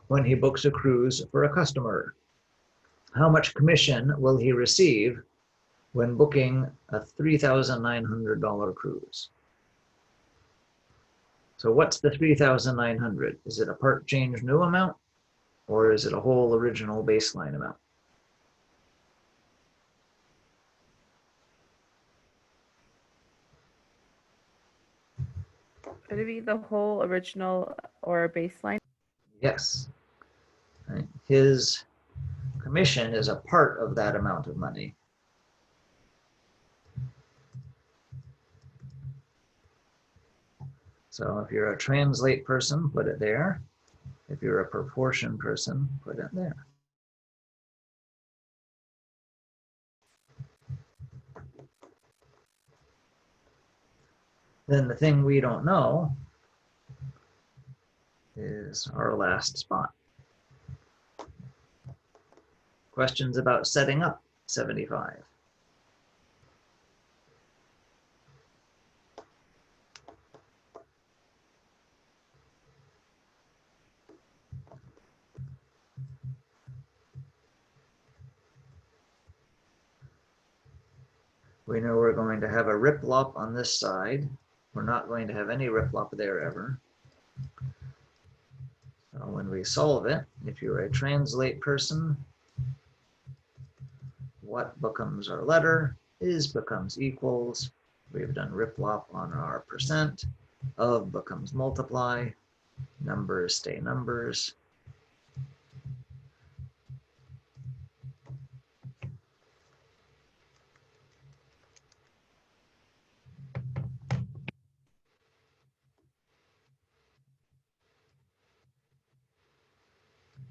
When he books a cruise for a customer, how much commission will he receive when booking a $3,900 cruise? So what's the 3,900? Is it a part change new amount, or is it a whole original baseline amount? Would it be the whole original or baseline? Yes. Right. His commission is a part of that amount of money. So if you're a translate person, put it there. If you're a proportion person, put it there. Then the thing we don't know is our last spot. Questions about setting up 75. We know we're going to have a riplop on this side. We're not going to have any riplop there ever. So we solve it, if you're a translate person, what becomes our letter is becomes equals. We've done riplop on our percent. Of becomes multiply. Numbers stay numbers.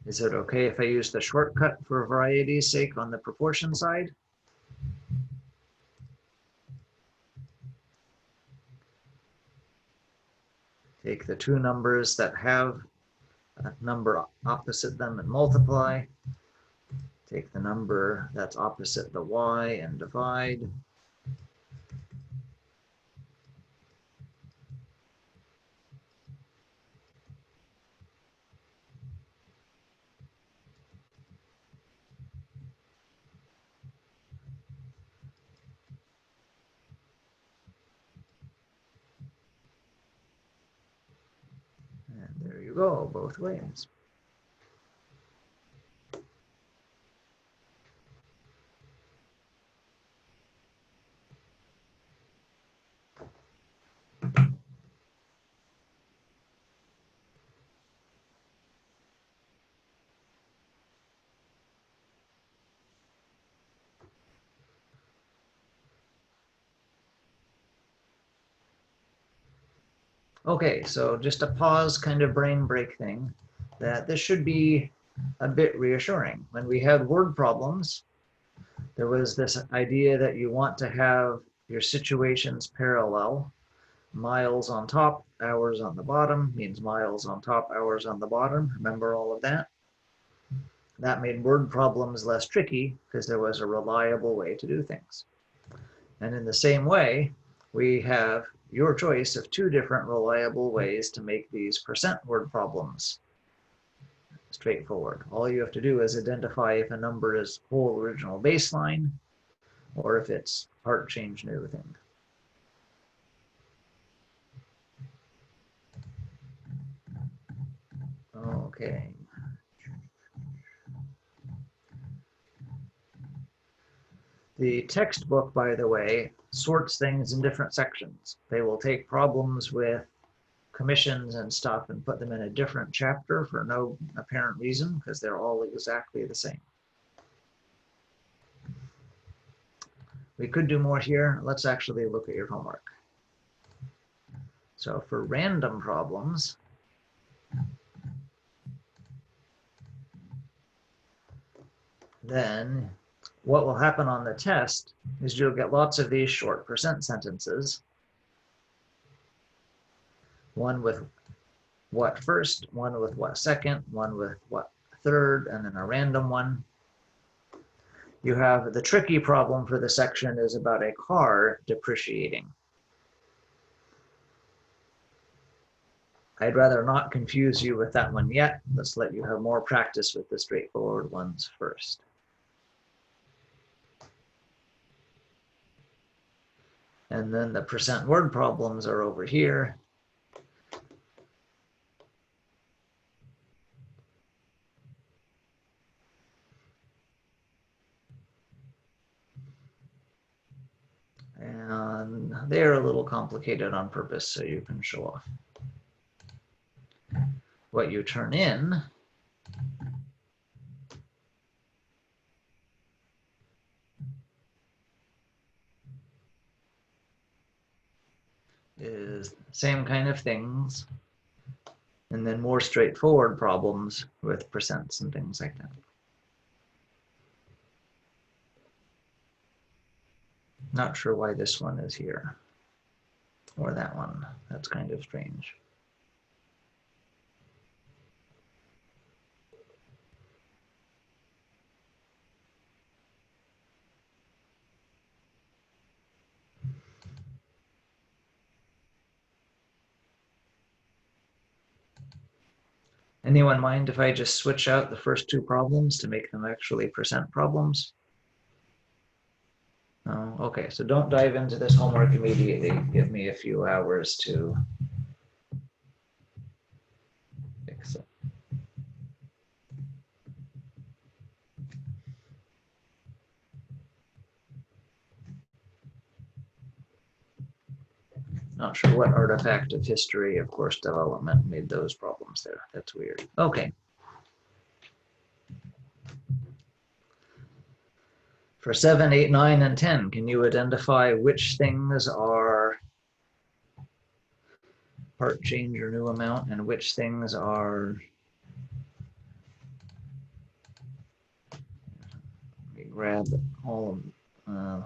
Is it okay if I use the shortcut for variety's sake on the proportion side? Take the two numbers that have a number opposite them and multiply. Take the number that's opposite the y and divide. And there you go, both ways. Okay, so just a pause kind of brain break thing, that this should be a bit reassuring. When we had word problems, there was this idea that you want to have your situations parallel. Miles on top, hours on the bottom means miles on top, hours on the bottom. Remember all of that? That made word problems less tricky because there was a reliable way to do things. And in the same way, we have your choice of two different reliable ways to make these percent word problems straightforward. All you have to do is identify if a number is whole original baseline or if it's part change new thing. Okay. The textbook, by the way, sorts things in different sections. They will take problems with commissions and stuff and put them in a different chapter for no apparent reason because they're all exactly the same. We could do more here. Let's actually look at your homework. So for random problems, then what will happen on the test is you'll get lots of these short percent sentences. One with what first, one with what second, one with what third, and then a random one. You have the tricky problem for the section is about a car depreciating. I'd rather not confuse you with that one yet. Let's let you have more practice with the straightforward ones first. And then the percent word problems are over here. And they're a little complicated on purpose so you can show off. What you turn in is same kind of things, and then more straightforward problems with percents and things like that. Not sure why this one is here or that one. That's kind of strange. Anyone mind if I just switch out the first two problems to make them actually percent problems? Oh, okay, so don't dive into this homework immediately. Give me a few hours to fix it. Not sure what artifact of history of course development made those problems there. That's weird. Okay. For 7, 8, 9, and 10, can you identify which things are part change or new amount and which things are, let me grab all of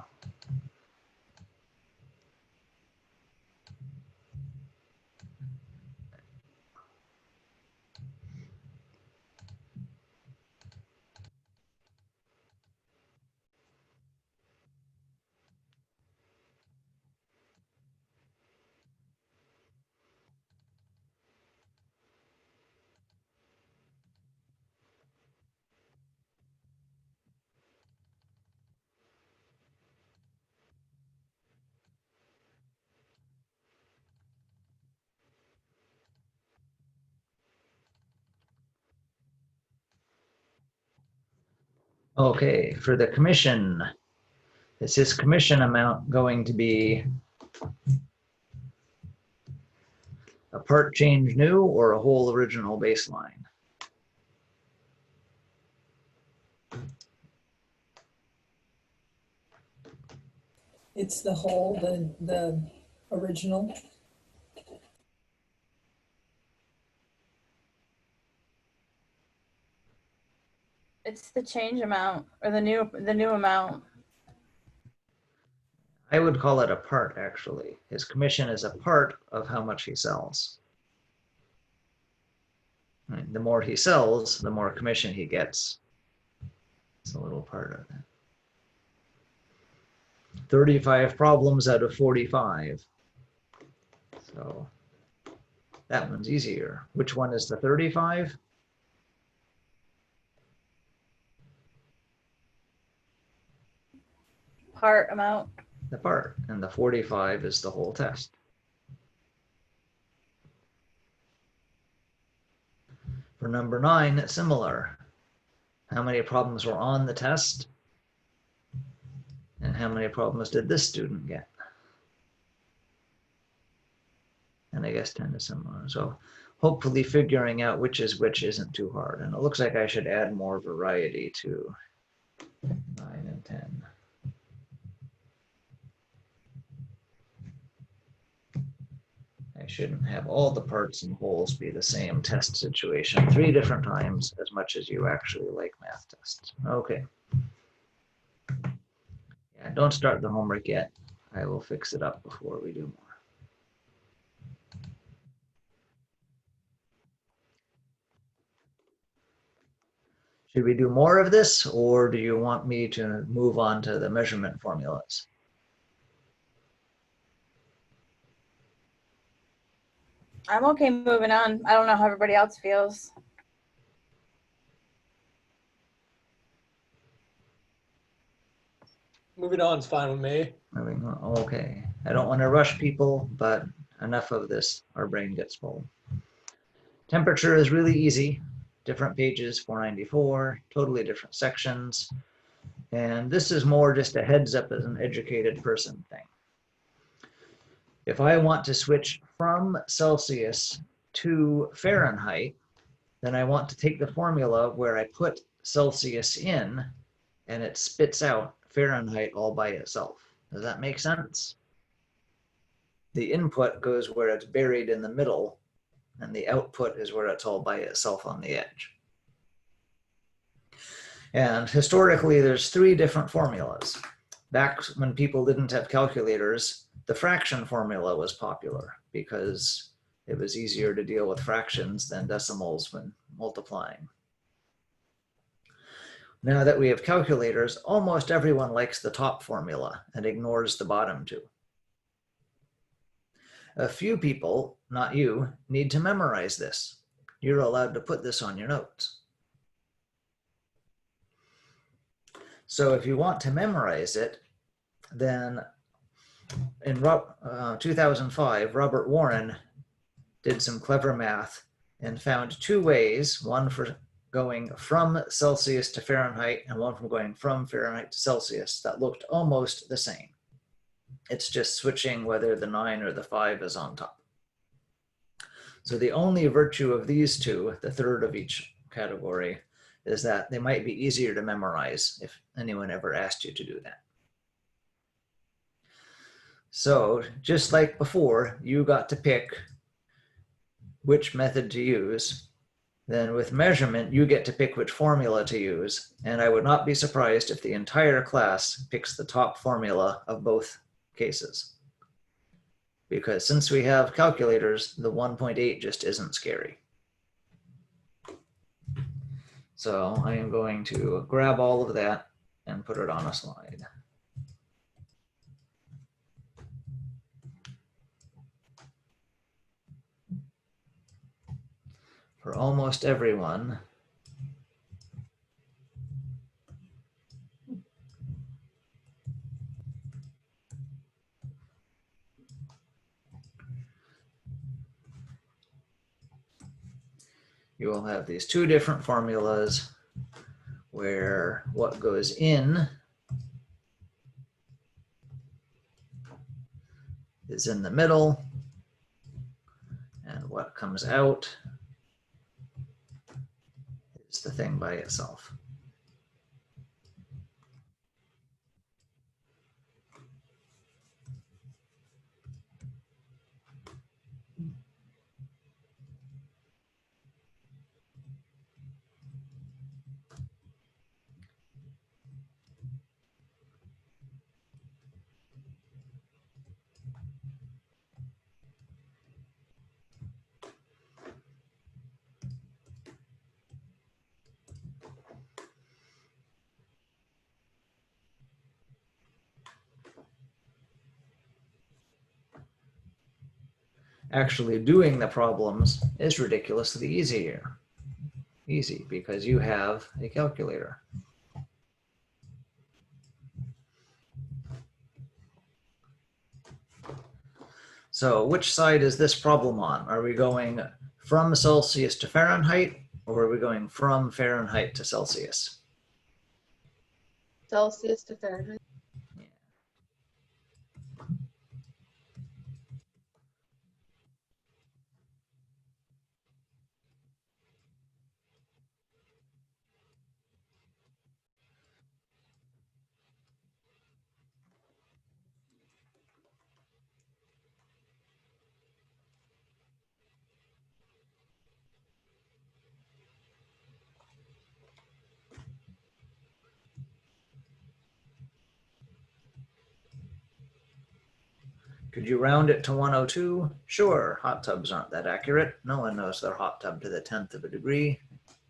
okay, for the commission, is this commission amount going to be a part change new or a whole original baseline? It's the whole, the original. It's the change amount or the new amount. I would call it a part, actually. His commission is a part of how much he sells. Right, the more he sells, the more commission he gets. It's a little part of that. 35 problems out of 45. So that one's easier. Which one is the 35? Part amount. The part, and the 45 is the whole test. For number 9, it's similar. How many problems were on the test? And how many problems did this student get? And I guess 10 is similar. So hopefully figuring out which is which isn't too hard. And it looks like I should add more variety to 9 and 10. I shouldn't have all the parts and wholes be the same test situation 3 different times as much as you actually like math tests. Okay. Yeah, don't start the homework yet. I will fix it up before we do more. Should we do more of this, or do you want me to move on to the measurement formulas? I'm okay moving on. I don't know how everybody else feels. Moving on is fine with me. Moving on. Okay. I don't want to rush people, but enough of this, our brain gets full. Temperature is really easy. Different pages, 494, totally different sections. And this is more just a heads up as an educated person thing. If I want to switch from Celsius to Fahrenheit, then I want to take the formula where I put Celsius in and it spits out Fahrenheit all by itself. Does that make sense? The input goes where it's buried in the middle, and the output is where it's all by itself on the edge. And historically, there's 3 different formulas. Back when people didn't have calculators, the fraction formula was popular because it was easier to deal with fractions than decimals when multiplying. Now that we have calculators, almost everyone likes the top formula and ignores the bottom 2. A few people, not you, need to memorize this. You're allowed to put this on your notes. So if you want to memorize it, then in 2005, Robert Warren did some clever math and found 2 ways, one for going from Celsius to Fahrenheit and one from going from Fahrenheit to Celsius, that looked almost the same. It's just switching whether the 9 or the 5 is on top. So the only virtue of these two, the third of each category, is that they might be easier to memorize if anyone ever asked you to do that. So just like before, you got to pick which method to use. Then with measurement, you get to pick which formula to use. And I would not be surprised if the entire class picks the top formula of both cases. Because since we have calculators, the 1.8 just isn't scary. So I am going to grab all of that and put it on a slide. For almost everyone, you will have these two different formulas where what goes in is in the middle and what comes out is the thing by itself. Actually doing the problems is ridiculously easy because you have a calculator. So which side is this problem on? Are we going from Celsius to Fahrenheit, or are we going from Fahrenheit to Celsius? Celsius to Fahrenheit. Could you round it to 102? Sure, hot tubs aren't that accurate. No one knows their hot tub to the 10th of a degree,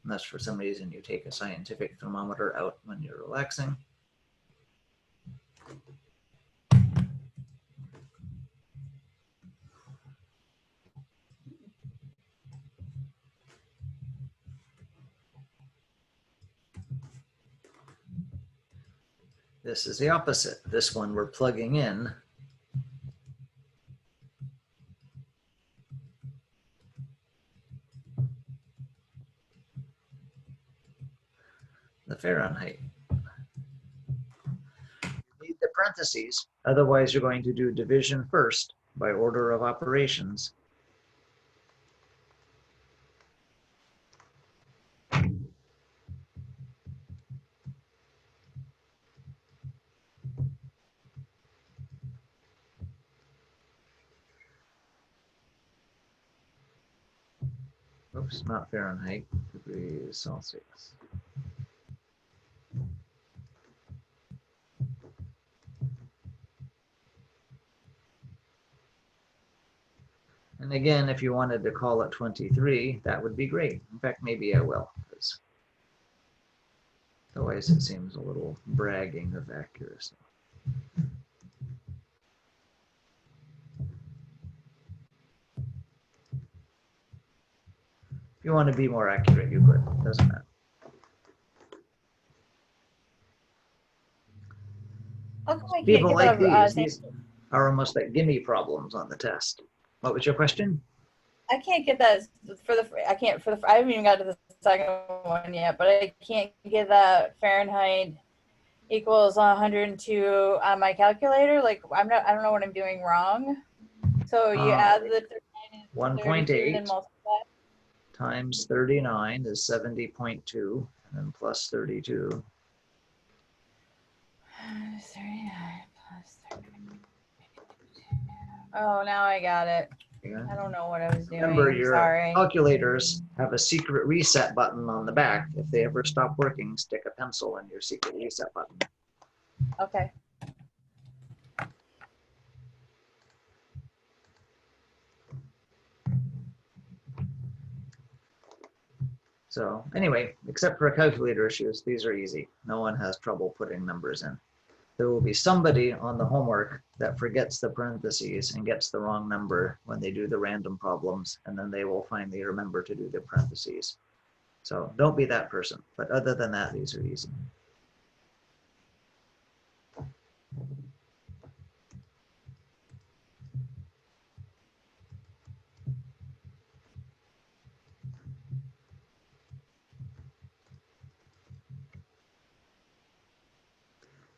unless for some reason you take a scientific thermometer out when you're relaxing. This is the opposite. This one we're plugging in the Fahrenheit. You need the parentheses, otherwise you're going to do division first by order of operations. Oops, not Fahrenheit, degrees Celsius. And again, if you wanted to call it 23, that would be great. In fact, maybe I will, because otherwise it seems a little bragging of accuracy. If you want to be more accurate, you could. It doesn't matter. How come I can't People get like that? these are almost like gimme problems on the test. What was your question? I can't get that for the. I can't for the. I haven't even got to the second one yet, but I can't get that Fahrenheit equals 102 on my calculator. Like I don't know what I'm doing wrong. So you add the 39 and 32 and then 1.8 multiply. times 39 is 70.2, and then plus 32. 39 plus 32. Oh, now I got it. Yeah. I don't know what I was doing. Remember, your Sorry. calculators have a secret reset button on the back. If they ever stop working, stick a pencil in your secret reset button. Okay. So anyway, except for calculator issues, these are easy. No one has trouble putting numbers in. There will be somebody on the homework that forgets the parentheses and gets the wrong number when they do the random problems, and then they will finally remember to do the parentheses. So don't be that person. But other than that, these are easy.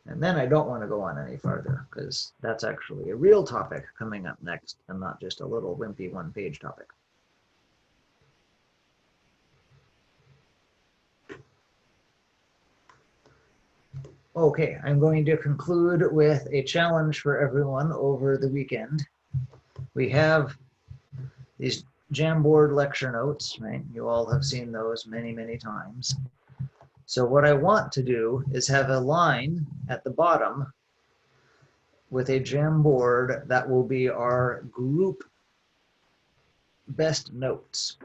And then I don't want to go on any farther because that's actually a real topic coming up next and not just a little wimpy one-page topic. Okay, I'm going to conclude with a challenge for everyone over the weekend. We have these Jamboard lecture notes, right? You all have seen those many, many times. So what I want to do is have a line at the bottom with a Jamboard that will be our group best notes.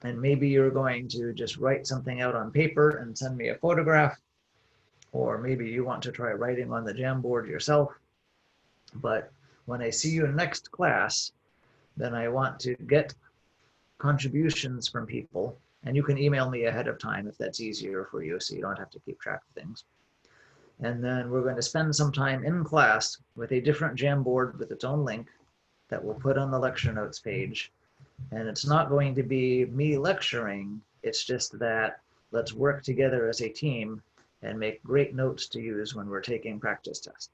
And maybe you're going to just write something out on paper and send me a photograph, or maybe you want to try writing on the Jamboard yourself. But when I see you in next class, then I want to get contributions from people, and you can email me ahead of time if that's easier for you, so you don't have to keep track of things. And then we're going to spend some time in class with a different Jamboard with its own link that we'll put on the lecture notes page. And it's not going to be me lecturing, it's just that let's work together as a team and make great notes to use when we're taking practice tests.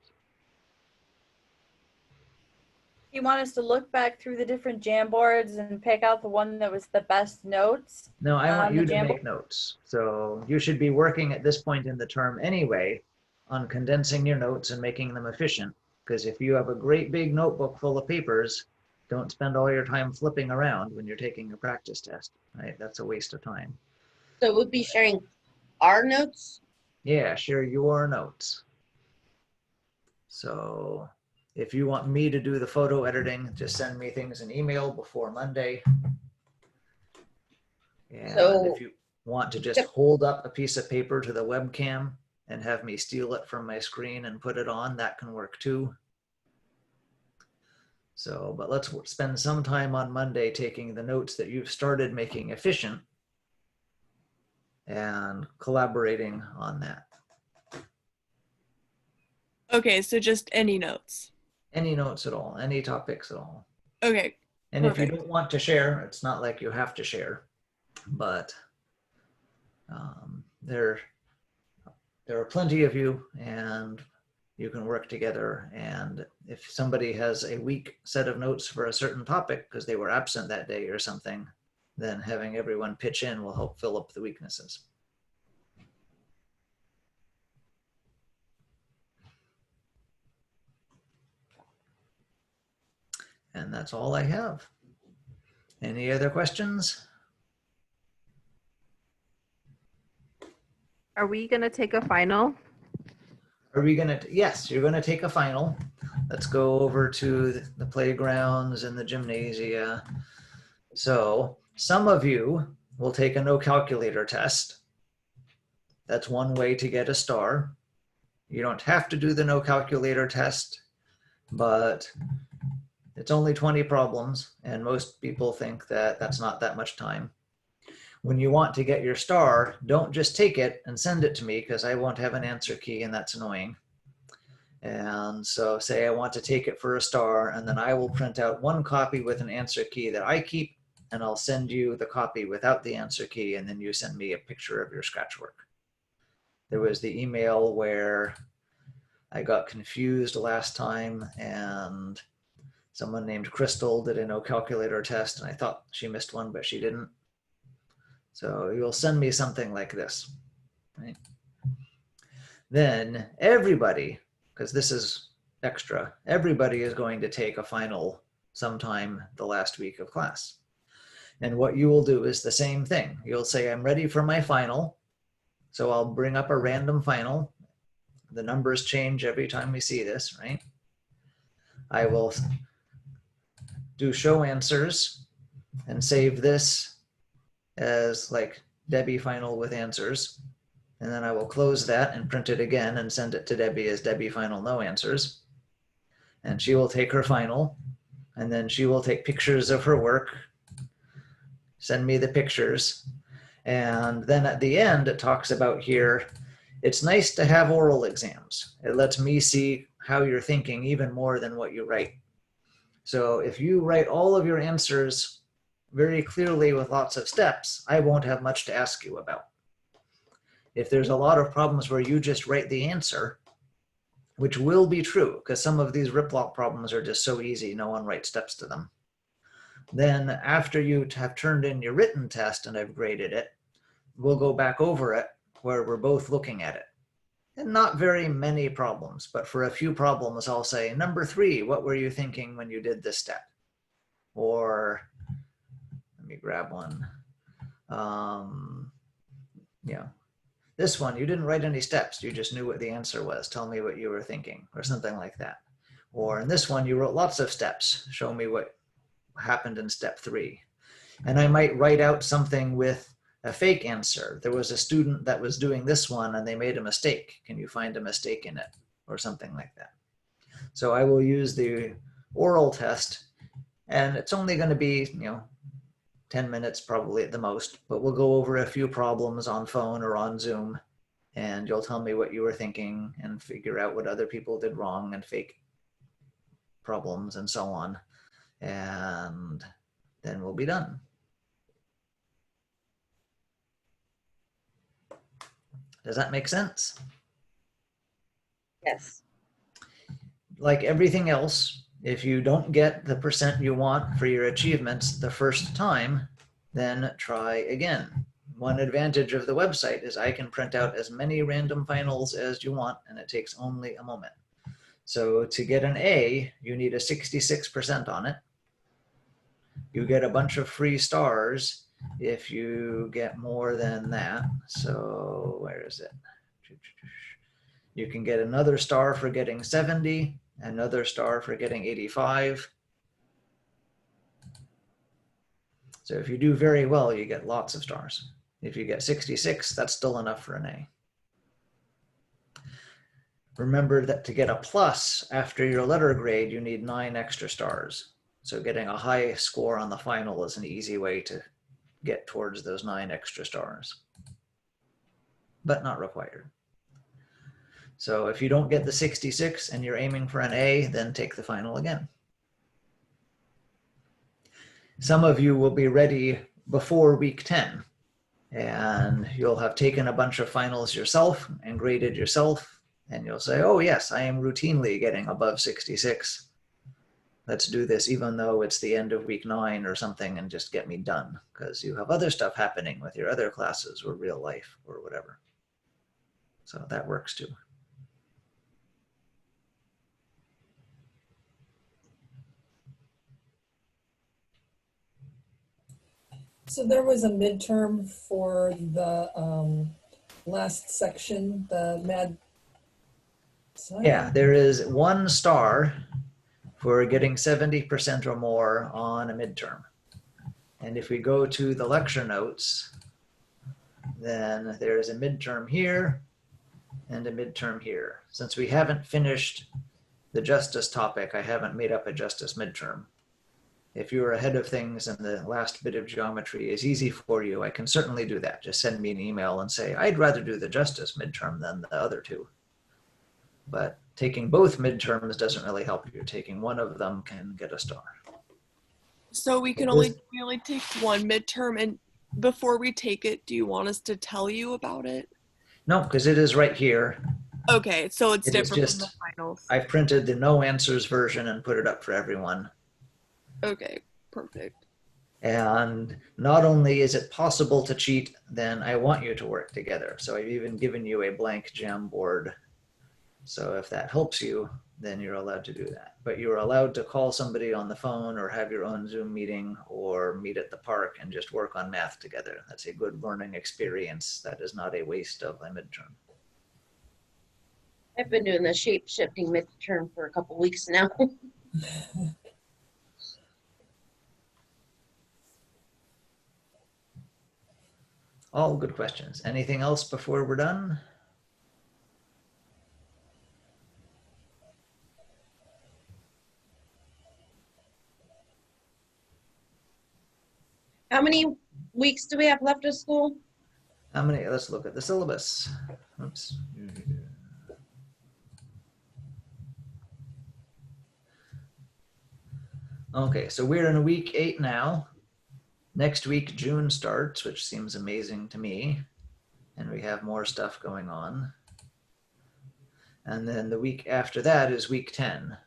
You want us to look back through the different Jamboards and pick out the one that was the best notes? No, I want On you the to make notes. So you should be working at this point in the term anyway on condensing your notes and making them efficient. Because if you have a great big notebook full of papers, don't spend all your time flipping around when you're taking a practice test, right? That's a waste of time. So we'll be sharing our notes. Yeah, share your notes. So if you want me to do the photo editing, just send me things in email before Monday. And So- if you want to just hold up a piece of paper to the webcam and have me steal it from my screen and put it on, that can work too. So, but let's spend some time on Monday taking the notes that you've started making efficient and collaborating on that. Okay, so just any notes. Any notes at all, any topics at all. Okay, And if you Perfect. don't want to share, it's not like you have to share, but there are plenty of you and you can work together. And if somebody has a weak set of notes for a certain topic because they were absent that day or something, then having everyone pitch in will help fill up the weaknesses. And that's all I have. Any other questions? Are we gonna take a final? Are we gonna, yes, you're gonna take a final. Let's go over to the playgrounds and the gymnasia. So some of you will take a no calculator test. That's one way to get a star. You don't have to do the no calculator test, but it's only 20 problems and most people think that that's not that much time. When you want to get your star, don't just take it and send it to me because I won't have an answer key and that's annoying. And so say I want to take it for a star, and then I will print out one copy with an answer key that I keep, and I'll send you the copy without the answer key, and then you send me a picture of your scratch work. There was the email where I got confused last time and someone named Crystal did a no calculator test and I thought she missed one, but she didn't. So you'll send me something like this, right? Then everybody, because this is extra, everybody is going to take a final sometime the last week of class. And what you will do is the same thing. You'll say, I'm ready for my final. So I'll bring up a random final. The numbers change every time we see this, right? I will do show answers and save this as like Debbie final with answers. And then I will close that and print it again and send it to Debbie as Debbie final no answers. And she will take her final and then she will take pictures of her work, send me the pictures. And then at the end, it talks about here, it's nice to have oral exams. It lets me see how you're thinking even more than what you write. So if you write all of your answers very clearly with lots of steps, I won't have much to ask you about. If there's a lot of problems where you just write the answer, which will be true, because some of these RipLock problems are just so easy, no one writes steps to them. Then after you have turned in your written test and I've graded it, we'll go back over it where we're both looking at it. And not very many problems, but for a few problems, I'll say, number 3, what were you thinking when you did this step? Or let me grab one. Yeah, this one, you didn't write any steps. You just knew what the answer was. Tell me what you were thinking, or something like that. Or in this one, you wrote lots of steps. Show me what happened in step 3. And I might write out something with a fake answer. There was a student that was doing this one and they made a mistake. Can you find a mistake in it? Or something like that. So I will use the oral test and it's only going to be, 10 minutes probably at the most, but we'll go over a few problems on phone or on Zoom and you'll tell me what you were thinking and figure out what other people did wrong and fake problems and so on. And then we'll be done. Does that make sense? Yes. Like everything else, if you don't get the percent you want for your achievements the first time, then try again. One advantage of the website is I can print out as many random finals as you want, and it takes only a moment. So to get an A, you need a 66% on it. You get a bunch of free stars if you get more than that. So where is it? You can get another star for getting 70, another star for getting 85. So if you do very well, you get lots of stars. If you get 66, that's still enough for an A. Remember that to get a plus after your letter grade, you need 9 extra stars. So getting a high score on the final is an easy way to get towards those 9 extra stars, but not required. So if you don't get the 66 and you're aiming for an A, then take the final again. Some of you will be ready before week 10 and you'll have taken a bunch of finals yourself and graded yourself. And you'll say, oh yes, I am routinely getting above 66. Let's do this even though it's the end of week 9 or something and just get me done, because you have other stuff happening with your other classes or real life or whatever. So that works too. So there was a midterm for the last section, the MAD. Yeah, there is 1 star for getting 70% or more on a midterm. And if we go to the lecture notes, then there's a midterm here and a midterm here. Since we haven't finished the justice topic, I haven't made up a justice midterm. If you're ahead of things and the last bit of geometry is easy for you, I can certainly do that. Just send me an email and say, I'd rather do the justice midterm than the other 2. But taking both midterms doesn't really help you. Taking one of them can get a star. So we only take one midterm, and before we take it, do you want us to tell you about it? No, because it is right here. Okay, so it's It is different from just- the finals. I've printed the no answers version and put it up for everyone. Okay, perfect. And not only is it possible to cheat, then I want you to work together. So I've even given you a blank Jamboard. So if that helps you, then you're allowed to do that. But you're allowed to call somebody on the phone or have your own Zoom meeting or meet at the park and just work on math together. That's a good learning experience. That is not a waste of a midterm. I've been doing the shape shifting midterm for a couple weeks now. All good questions. Anything else before we're done? How many weeks do we have left of school? How many? Let's look at the syllabus. Oops. Okay, so we're in week 8 now. Next week, June starts, which seems amazing to me. And we have more stuff going on. And then the week after that is week 10.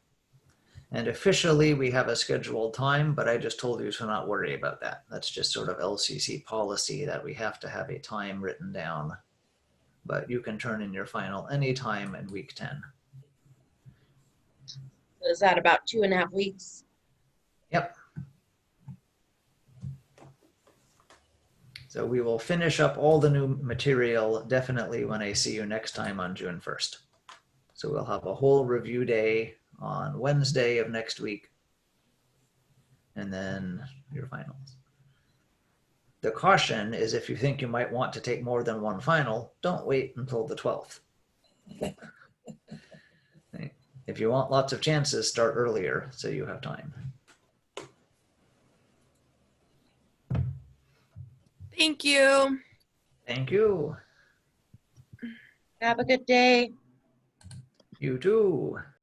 And officially we have a scheduled time, but I just told you to not worry about that. That's just sort of LCC policy that we have to have a time written down. But you can turn in your final anytime in week 10. Is that about 2.5 weeks? Yep. So we will finish up all the new material definitely when I see you next time on June 1st. So we'll have a whole review day on Wednesday of next week. And then your finals. The caution is if you think you might want to take more than one final, don't wait until the 12th. If you want lots of chances, start earlier so you have time. Thank you. Thank you. Have a good day. You too.